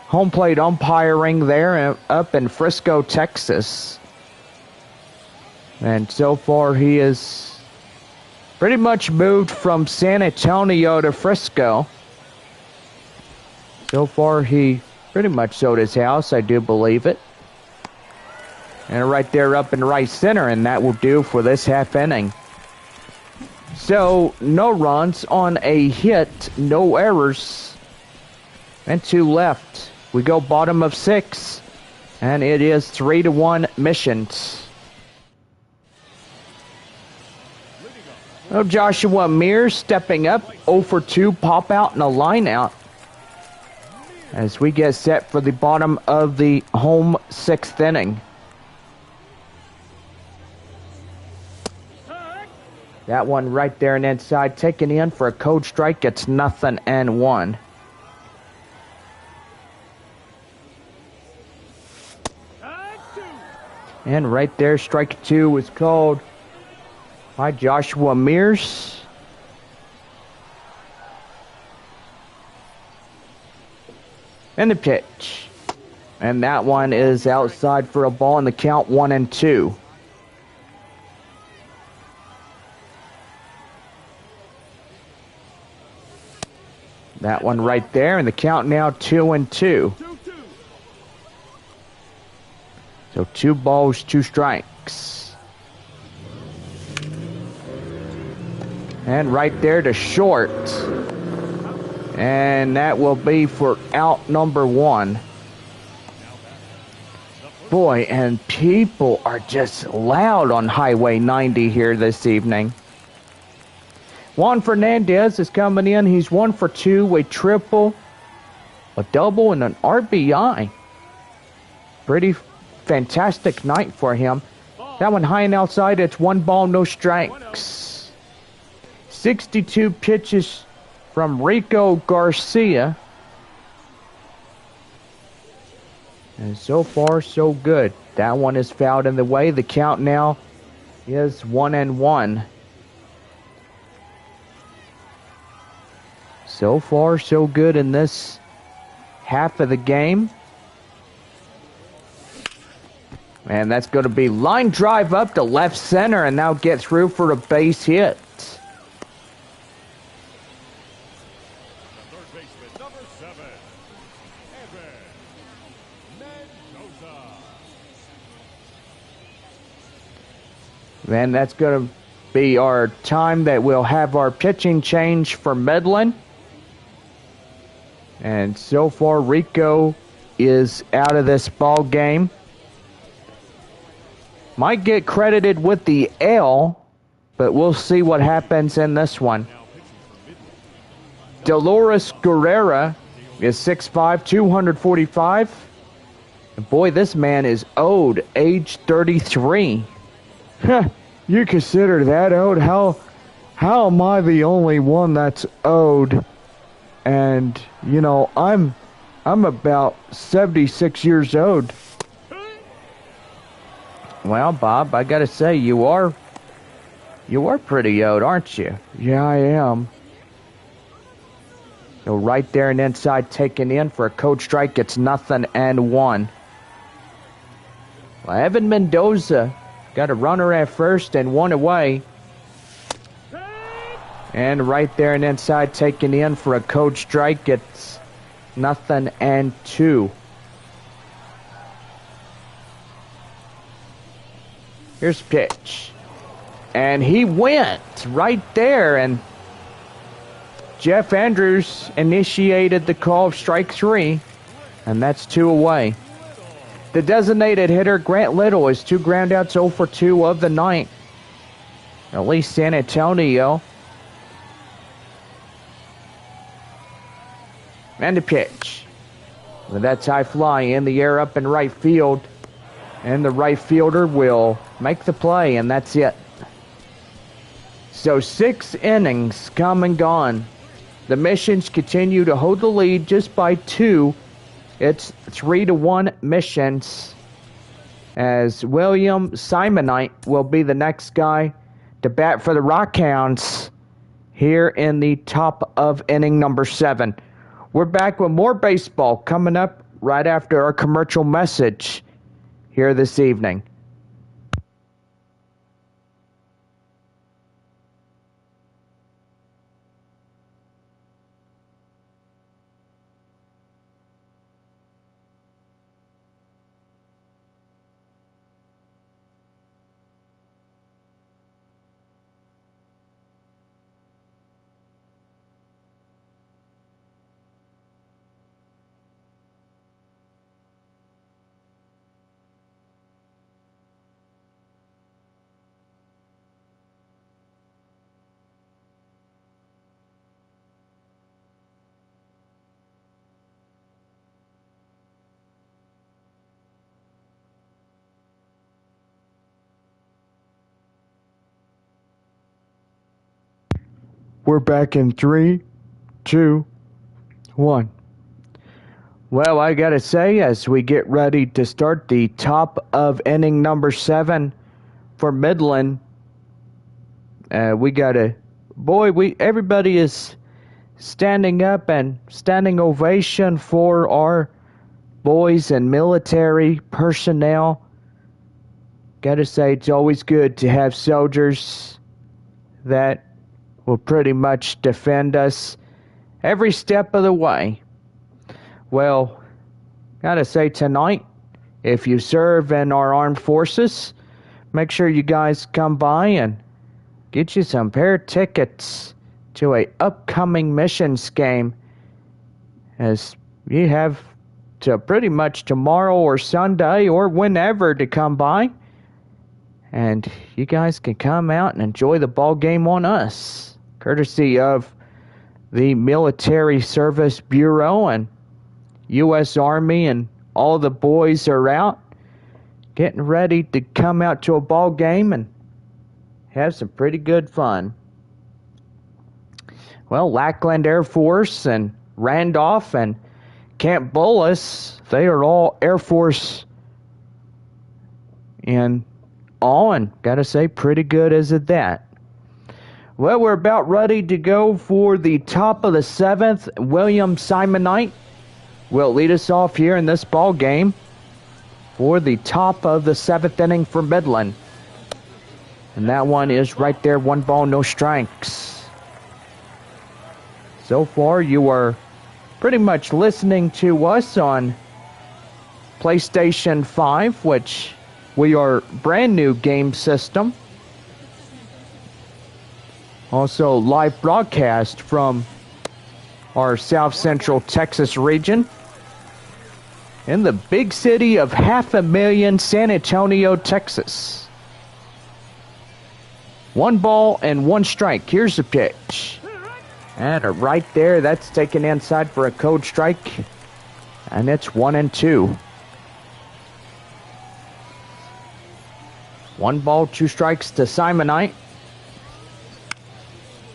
home plate umpiring there up in Frisco, Texas. And so far he is pretty much moved from San Antonio to Frisco. So far he pretty much sold his house, I do believe it. And right there up in right center, and that will do for this half inning. So, no runs on a hit, no errors, and 2 left. We go bottom of 6, and it is 3-1 Missions. Oh, Joshua Mears stepping up, 0 for 2, pop out and a line out. As we get set for the bottom of the home 6th inning. That one right there and inside, taken in for a code strike. It's 0-1. And right there, strike 2 was called by Joshua Mears. And the pitch. And that one is outside for a ball, and the count 1-2. That one right there, and the count now 2-2. So 2 balls, 2 strikes. And right there to short. And that will be for out number 1. Boy, and people are just loud on Highway 90 here this evening. Juan Fernandez is coming in. He's 1 for 2, a triple, a double, and an RBI. Pretty fantastic night for him. That one high and outside. It's 1 ball, no strikes. 62 pitches from Rico Garcia. And so far, so good. That one is fouled in the way. The count now is 1-1. So far, so good in this half of the game. And that's going to be line drive up to left center and now get through for a base hit. And that's going to be our time that we'll have our pitching change for Midland. And so far, Rico is out of this ball game. Might get credited with the L, but we'll see what happens in this one. Dolores Guerrera is 6'5", 245. And boy, this man is old, age 33. You consider that old? How am I the only one that's old? And, you know, I'm about 76 years old. Well, Bob, I gotta say, you are pretty old, aren't you? Yeah, I am. So right there and inside, taken in for a code strike. It's 0-1. Well, Evan Mendoza got a runner at first and one away. And right there and inside, taken in for a code strike. It's 0-2. Here's pitch. And he went right there. And Jeff Andrews initiated the call of strike 3. And that's 2 away. The designated hitter, Grant Little, is 2 groundouts, 0 for 2 of the night. At least San Antonio. And the pitch. With that high fly in the air up in right field. And the right fielder will make the play, and that's it. So 6 innings come and gone. The Missions continue to hold the lead just by 2. It's 3-1 Missions. As William Simonite will be the next guy to bat for the Rockhounds here in the top of inning number 7. We're back with more baseball coming up right after our commercial message here this evening. We're back in 3, 2, 1. Well, I gotta say, as we get ready to start the top of inning number 7 for Midland, everybody is standing up and standing ovation for our boys and military personnel. Gotta say, it's always good to have soldiers that will pretty much defend us every step of the way. Well, gotta say, tonight, if you serve in our armed forces, make sure you guys come by and get you some pair of tickets to a upcoming Missions game, as you have to pretty much tomorrow or Sunday or whenever to come by, and you guys can come out and enjoy the ball game on us, courtesy of the Military Service Bureau and U.S. Army, and all the boys are out getting ready to come out to a ball game and have some pretty good fun. Well, Lackland Air Force and Randolph and Camp Bullis, they are all Air Force and all, and gotta say, pretty good as at that. Well, we're about ready to go for the top of the 7th. William Simonite will lead us off here in this ball game for the top of the 7th inning for Midland. And that one is right there, 1 ball, no strikes. So far, you are pretty much listening to us on PlayStation 5, which we are brand new game system. Also, live broadcast from our South Central Texas region in the big city of 500,000 San Antonio, Texas. 1 ball and 1 strike. Here's the pitch. And right there, that's taken inside for a code strike. And it's 1-2. 1 ball, 2 strikes to Simonite.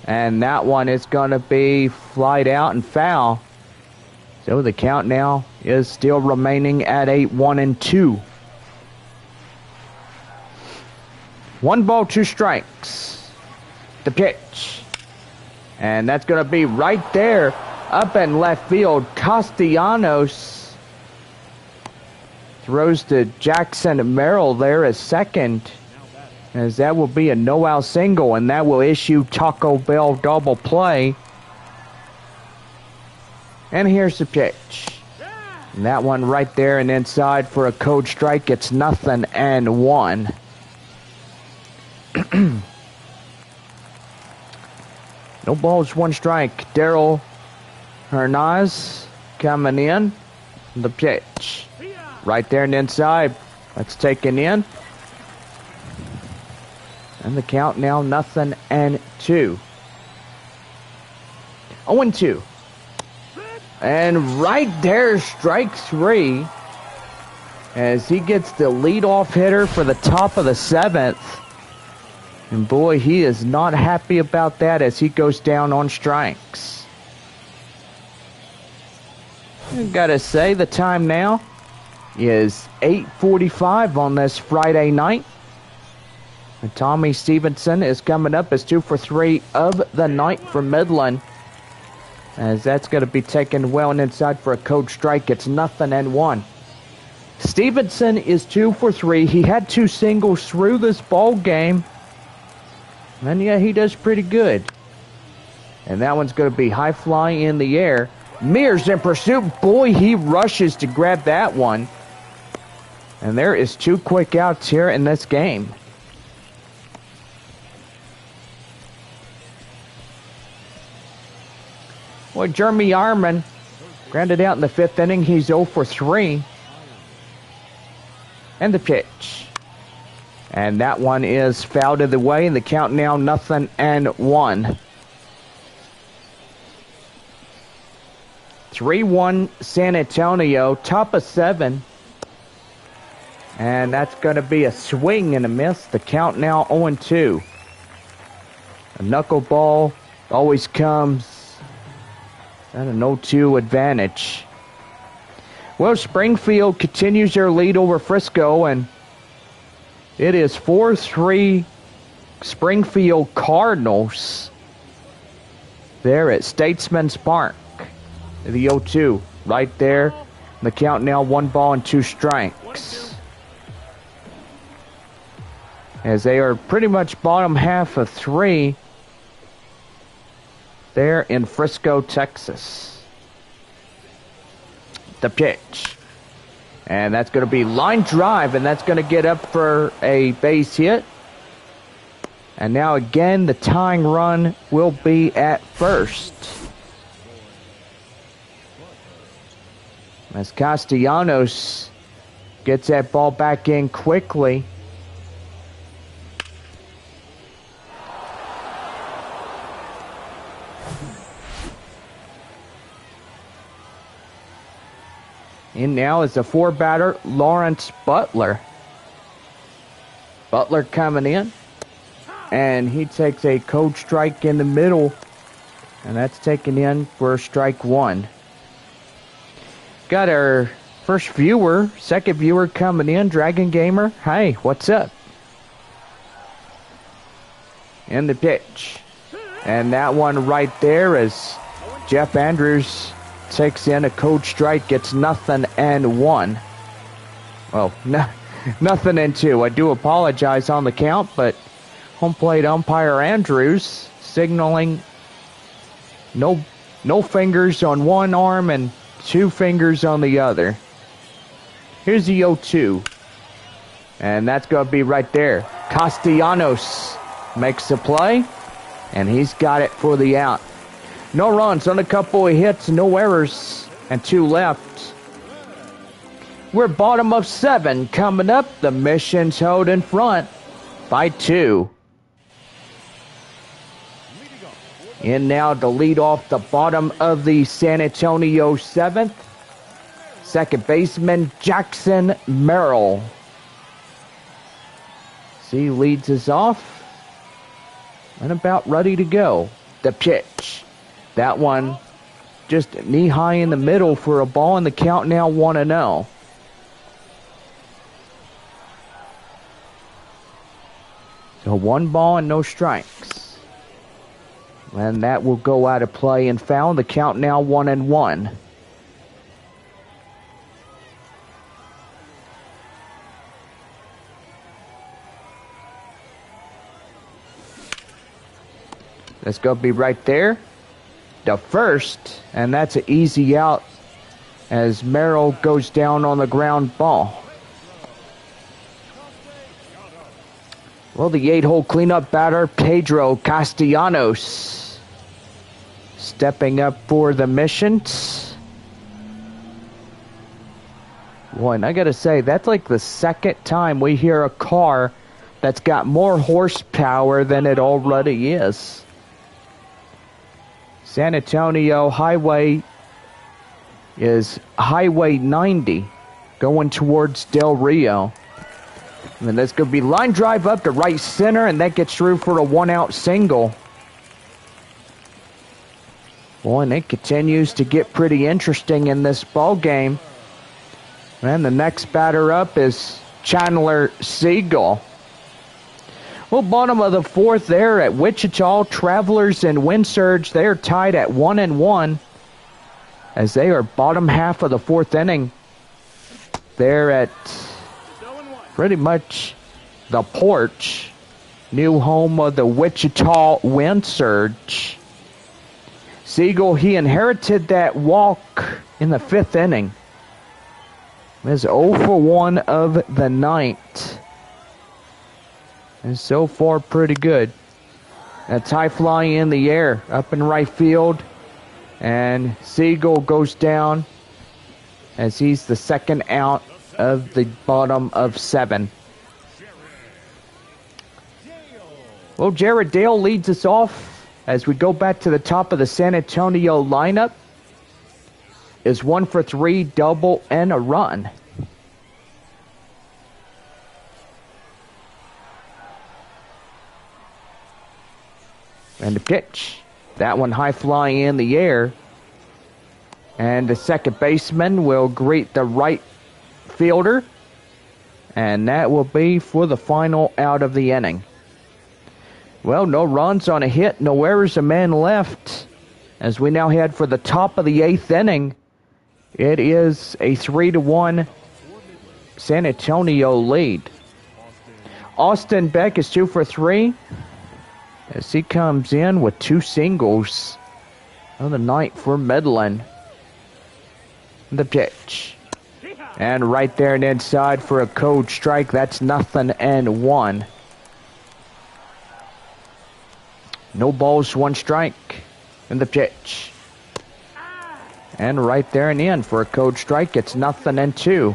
And that one is going to be flied out and foul. So the count now is still remaining at 1-2. 1 ball, 2 strikes. The pitch. And that's going to be right there up in left field. Castellanos throws to Jackson Merrill there as second, as that will be a no-out single, and that will issue Taco Bell double play. And here's the pitch. And that one right there and inside for a code strike. It's 0-1. No balls, 1 strike. Daryl Hernandez coming in. The pitch. Right there and inside. That's taken in. And the count now 0-2. 0-2. And right there, strike 3. As he gets the leadoff hitter for the top of the 7th. And boy, he is not happy about that as he goes down on strikes. I gotta say, the time now is 8:45 on this Friday night. And Tommy Stevenson is coming up as 2 for 3 of the night for Midland. As that's going to be taken well and inside for a code strike. It's 0-1. Stevenson is 2 for 3. He had 2 singles through this ball game. And yeah, he does pretty good. And that one's going to be high fly in the air. Mears in pursuit. Boy, he rushes to grab that one. And there is 2 quick outs here in this game. Boy, Jeremy Yarman grounded out in the 5th inning. He's 0 for 3. And the pitch. And that one is fouled to the way. And the count now 0-1. 3-1 San Antonio, top of 7. And that's going to be a swing and a miss. The count now 0-2. A knuckleball always comes at an 0-2 advantage. Well, Springfield continues their lead over Frisco, and it is 4-3 Springfield Cardinals there at Statesman's Park. The 0-2 right there. The count now 1 ball and 2 strikes. As they are pretty much bottom half of 3 there in Frisco, Texas. The pitch. And that's going to be line drive, and that's going to get up for a base hit. And now again, the tying run will be at first. As Castellanos gets that ball back in quickly. In now is the 4-batter, Lawrence Butler. Butler coming in. And he takes a code strike in the middle. And that's taken in for strike 1. Got our second viewer coming in, Dragon Gamer. Hey, what's up? And the pitch. And that one right there is Jeff Andrews takes in a code strike. It's 0-1. Well, 0-2. I do apologize on the count, but home plate umpire Andrews signaling no fingers on one arm and 2 fingers on the other. Here's the 0-2. And that's going to be right there. Castellanos makes the play, and he's got it for the out. No runs on a couple of hits, no errors, and 2 left. We're bottom of 7. Coming up, the Missions hold in front by 2. In now to lead off the bottom of the San Antonio 7th. Second baseman Jackson Merrill. See, leads us off. And about ready to go. The pitch. That one just knee high in the middle for a ball, and the count now 1-0. So 1 ball and no strikes. And that will go out of play and foul. The count now 1-1. That's going to be right there. The first, and that's an easy out as Merrill goes down on the ground ball. Well, the 8-hole cleanup batter, Pedro Castellanos, stepping up for the Missions. Boy, and I got to say, that's like the second time we hear a car that's got more horsepower than it already is. San Antonio Highway is Highway 90 going towards Del Rio. And that's going to be line drive up to right center, and that gets through for a 1-out single. Boy, and it continues to get pretty interesting in this ball game. And the next batter up is Chandler Siegel. Well, bottom of the 4th there at Wichita, Travelers and Wind Surge, they are tied at 1-1 as they are bottom half of the 4th inning. They're at pretty much the porch, new home of the Wichita Wind Surge. Siegel, he inherited that walk in the 5th inning. Is 0 for 1 of the night. And so far, pretty good. That's high fly in the air, up in right field. And Siegel goes down as he's the second out of the bottom of 7. Well, Jared Dale leads us off as we go back to the top of the San Antonio lineup. Is 1 for 3, double, and a run. And the pitch. That one high fly in the air. And the second baseman will greet the right fielder. And that will be for the final out of the inning. Well, no runs on a hit, no errors, a man left. As we now head for the top of the 8th inning. It is a 3-1 San Antonio lead. Austin Beck is 2 for 3. As he comes in with 2 singles of the night for Midland. The pitch. And right there and inside for a cold strike. That's 0-1. No balls, 1 strike. And the pitch. And right there and in for a cold strike. It's 0-2.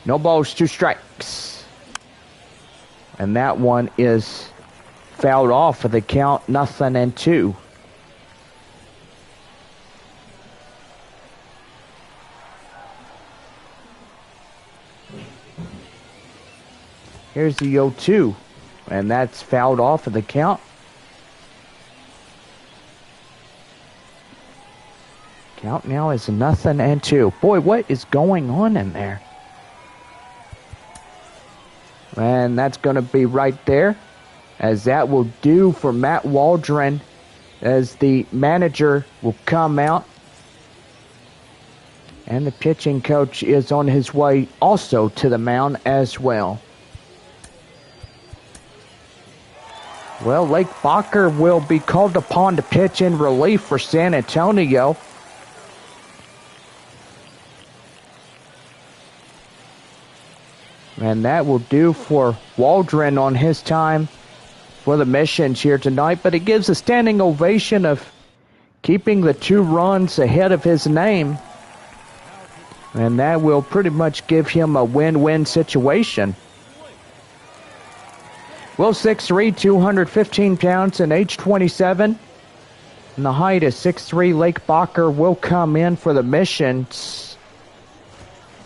No balls, 2 strikes. And that one is fouled off for the count, 0-2. Here's the 0-2. And that's fouled off for the count. Count now is 0-2. Boy, what is going on in there? And that's going to be right there, as that will do for Matt Waldron, as the manager will come out. And the pitching coach is on his way also to the mound as well. Well, Lake Bacher will be called upon to pitch in relief for San Antonio. And that will do for Waldron on his time for the Missions here tonight. But it gives a standing ovation of keeping the 2 runs ahead of his name. And that will pretty much give him a win-win situation. Will 6'3", 215 pounds, and age 27. And the height is 6'3". Lake Bacher will come in for the missions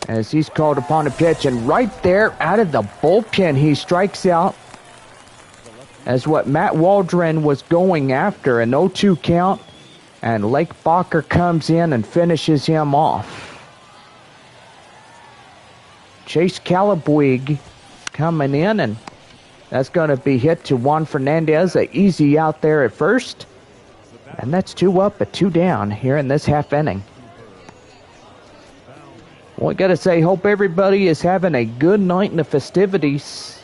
as he's called upon to pitch. And right there, out of the bullpen, he strikes out as what Matt Waldron was going after. An 0-2 count, and Lake Bacher comes in and finishes him off. Chase Calabuig coming in, and that's going to be hit to Juan Fernandez. A easy out there at first. And that's 2 up, but 2 down here in this half inning. Well, I got to say, hope everybody is having a good night in the festivities.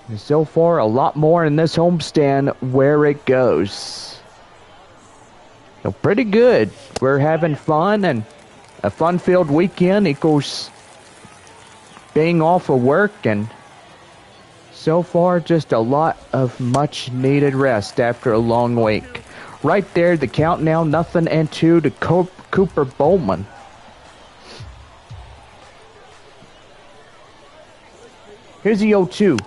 And so far, a lot more in this homestand where it goes. So pretty good. We're having fun, and a fun-filled weekend equals being off of work, and so far just a lot of much-needed rest after a long week. Right there, the count now, 0-2 to Cooper Bowman. Here's the 0-2.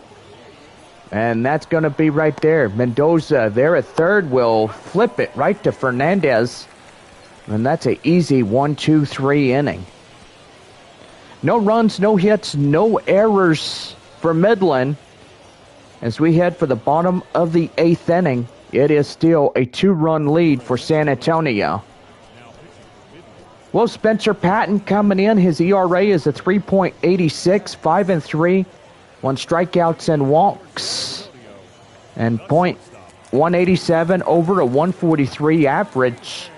And that's going to be right there. Mendoza there at third will flip it right to Fernandez. And that's an easy 1-2-3 inning. No runs, no hits, no errors for Midland. As we head for the bottom of the 8th inning, it is still a 2-run lead for San Antonio. Well, Spencer Patton coming in. His ERA is a 3.86, 5-3, 1 strikeouts and walks, and .187 over a 143 average.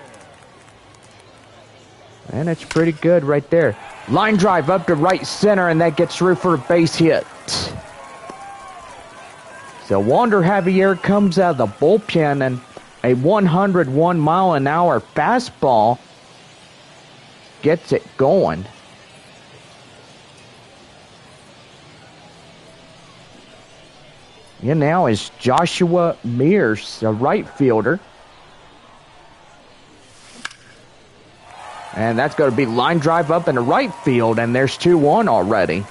And it's pretty good right there. Line drive up to right center, and that gets through for a base hit. So Wander Javier comes out of the bullpen, and a 101-mile-an-hour fastball gets it going. Here now is Joshua Mears, a right fielder. And that's going to be line drive up in the right field, and there's 2-1 already.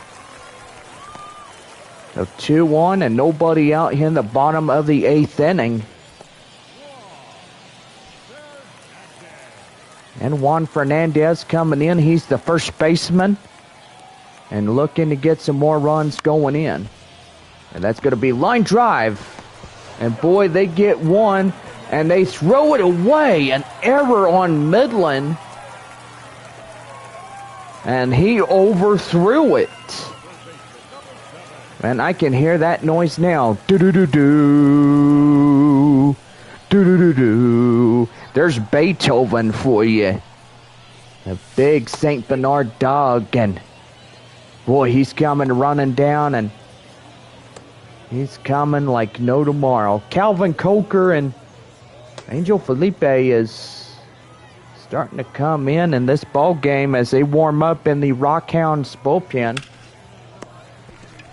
So 2-1 and nobody out here in the bottom of the 8th inning. And Juan Fernandez coming in. He's the first baseman and looking to get some more runs going in. And that's going to be line drive. And boy, they get one, and they throw it away. An error on Midland. And he overthrew it. And I can hear that noise now. Do-do-do-do. Do-do-do-do. There's Beethoven for you. A big St. Bernard dog. And boy, he's coming running down, and he's coming like no tomorrow. Calvin Coker and Angel Felipe is starting to come in this ball game as they warm up in the Rockhounds bullpen.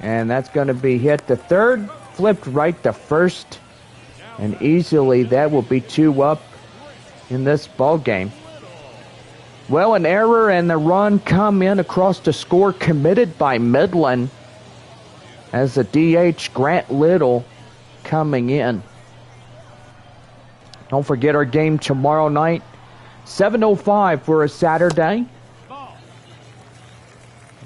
And that's going to be hit to third, flipped right to first, and easily that will be 2 up in this ball game. Well, an error and the run come in across the score committed by Midland as the DH Grant Little coming in. Don't forget our game tomorrow night, 7:05 for a Saturday.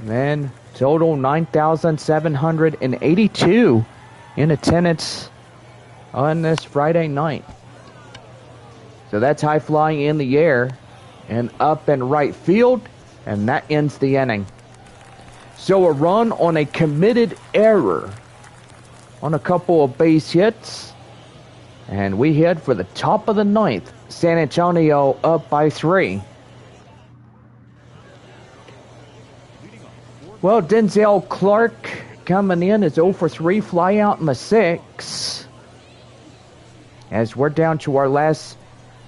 And total 9,782 in attendance on this Friday night. So that's high flying in the air and up in right field, and that ends the inning. So a run on a committed error on a couple of base hits, and we head for the top of the 9th. San Antonio up by 3. Well, Denzel Clark coming in is 0 for 3, fly out in the 6th. As we're down to our last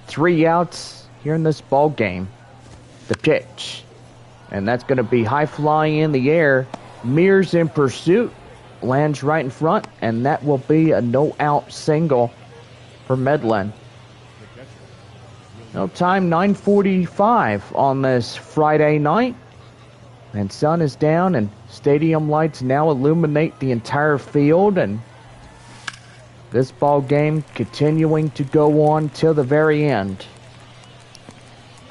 3 outs here in this ball game. The pitch. And that's going to be high flying in the air. Mears in pursuit. Lands right in front. And that will be a no-out single for Midland. Well, time 9:45 on this Friday night. And sun is down and stadium lights now illuminate the entire field, and this ball game continuing to go on till the very end.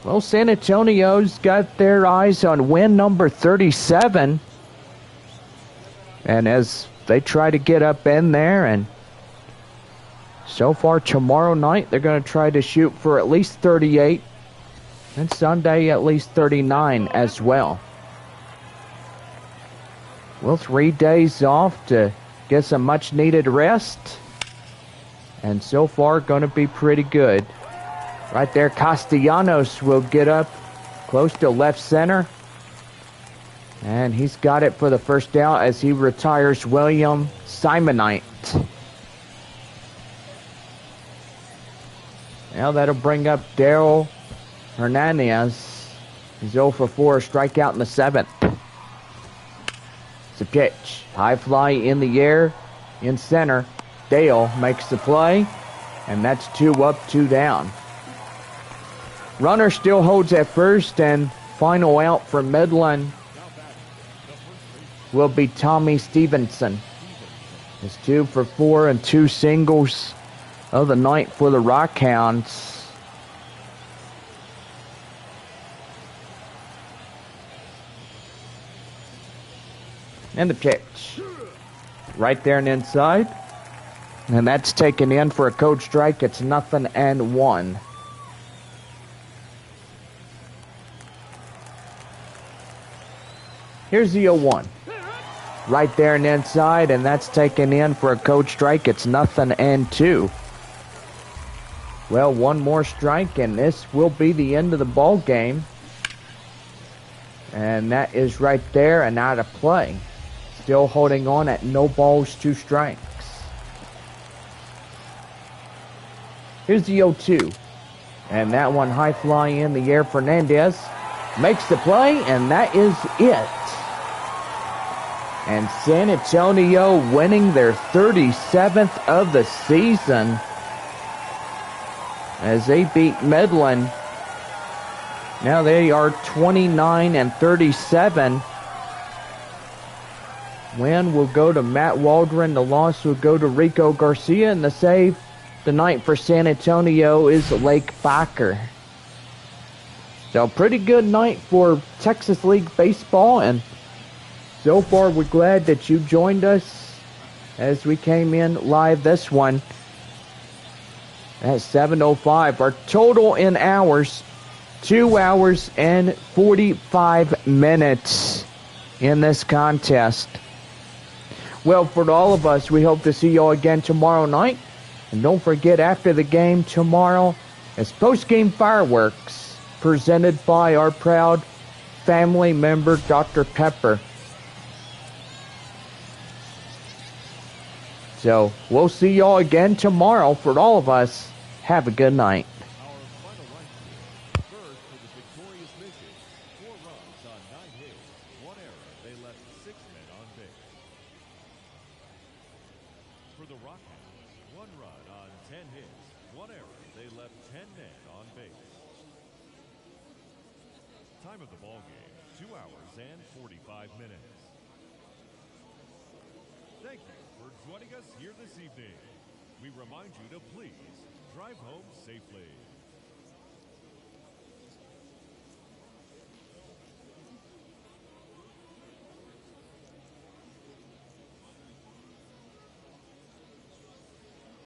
Well, San Antonio's got their eyes on win number 37. And as they try to get up in there, and so far tomorrow night they're going to try to shoot for at least 38, and Sunday at least 39 as well. Well, 3 days off to get some much needed rest, and so far going to be pretty good. Right there, Castellanos will get up close to left center, and he's got it for the first out as he retires William Simonite. Now that'll bring up Daryl Hernandez. He's 0 for 4, strikeout in the 7th. It's a pitch. High fly in the air, in center. Dale makes the play, and that's 2 up, 2 down. Runner still holds at first, and final out for Midland will be Tommy Stevenson. It's 2 for 4 and 2 singles of the night for the Rockhounds. And the pitch. Right there and inside. And that's taken in for a code strike. It's 0-1. Here's the 0-1. Right there and inside, and that's taken in for a code strike. It's 0-2. Well, one more strike, and this will be the end of the ball game. And that is right there and out of play. Still holding on at no balls, 2 strikes. Here's the 0-2. And that one high fly in the air. Fernandez makes the play, and that is it. And San Antonio winning their 37th of the season as they beat Midland. Now they are 29-37. Win will go to Matt Waldron. The loss will go to Rico Garcia. And the save tonight for San Antonio is Lake Bakker. So pretty good night for Texas League Baseball. And so far we're glad that you joined us as we came in live this one at 7:05. Our total in hours, 2 hours and 45 minutes in this contest. Well, for all of us, we hope to see you all again tomorrow night. And don't forget, after the game tomorrow, it's post-game fireworks presented by our proud family member, Dr. Pepper. So, we'll see you all again tomorrow. For all of us, have a good night. For the Rockhounds, 1 run on 10 hits, 1 error. They left 10 men on base. Time of the ball game, 2 hours and 45 minutes. Thank you for joining us here this evening. We remind you to please drive home safely.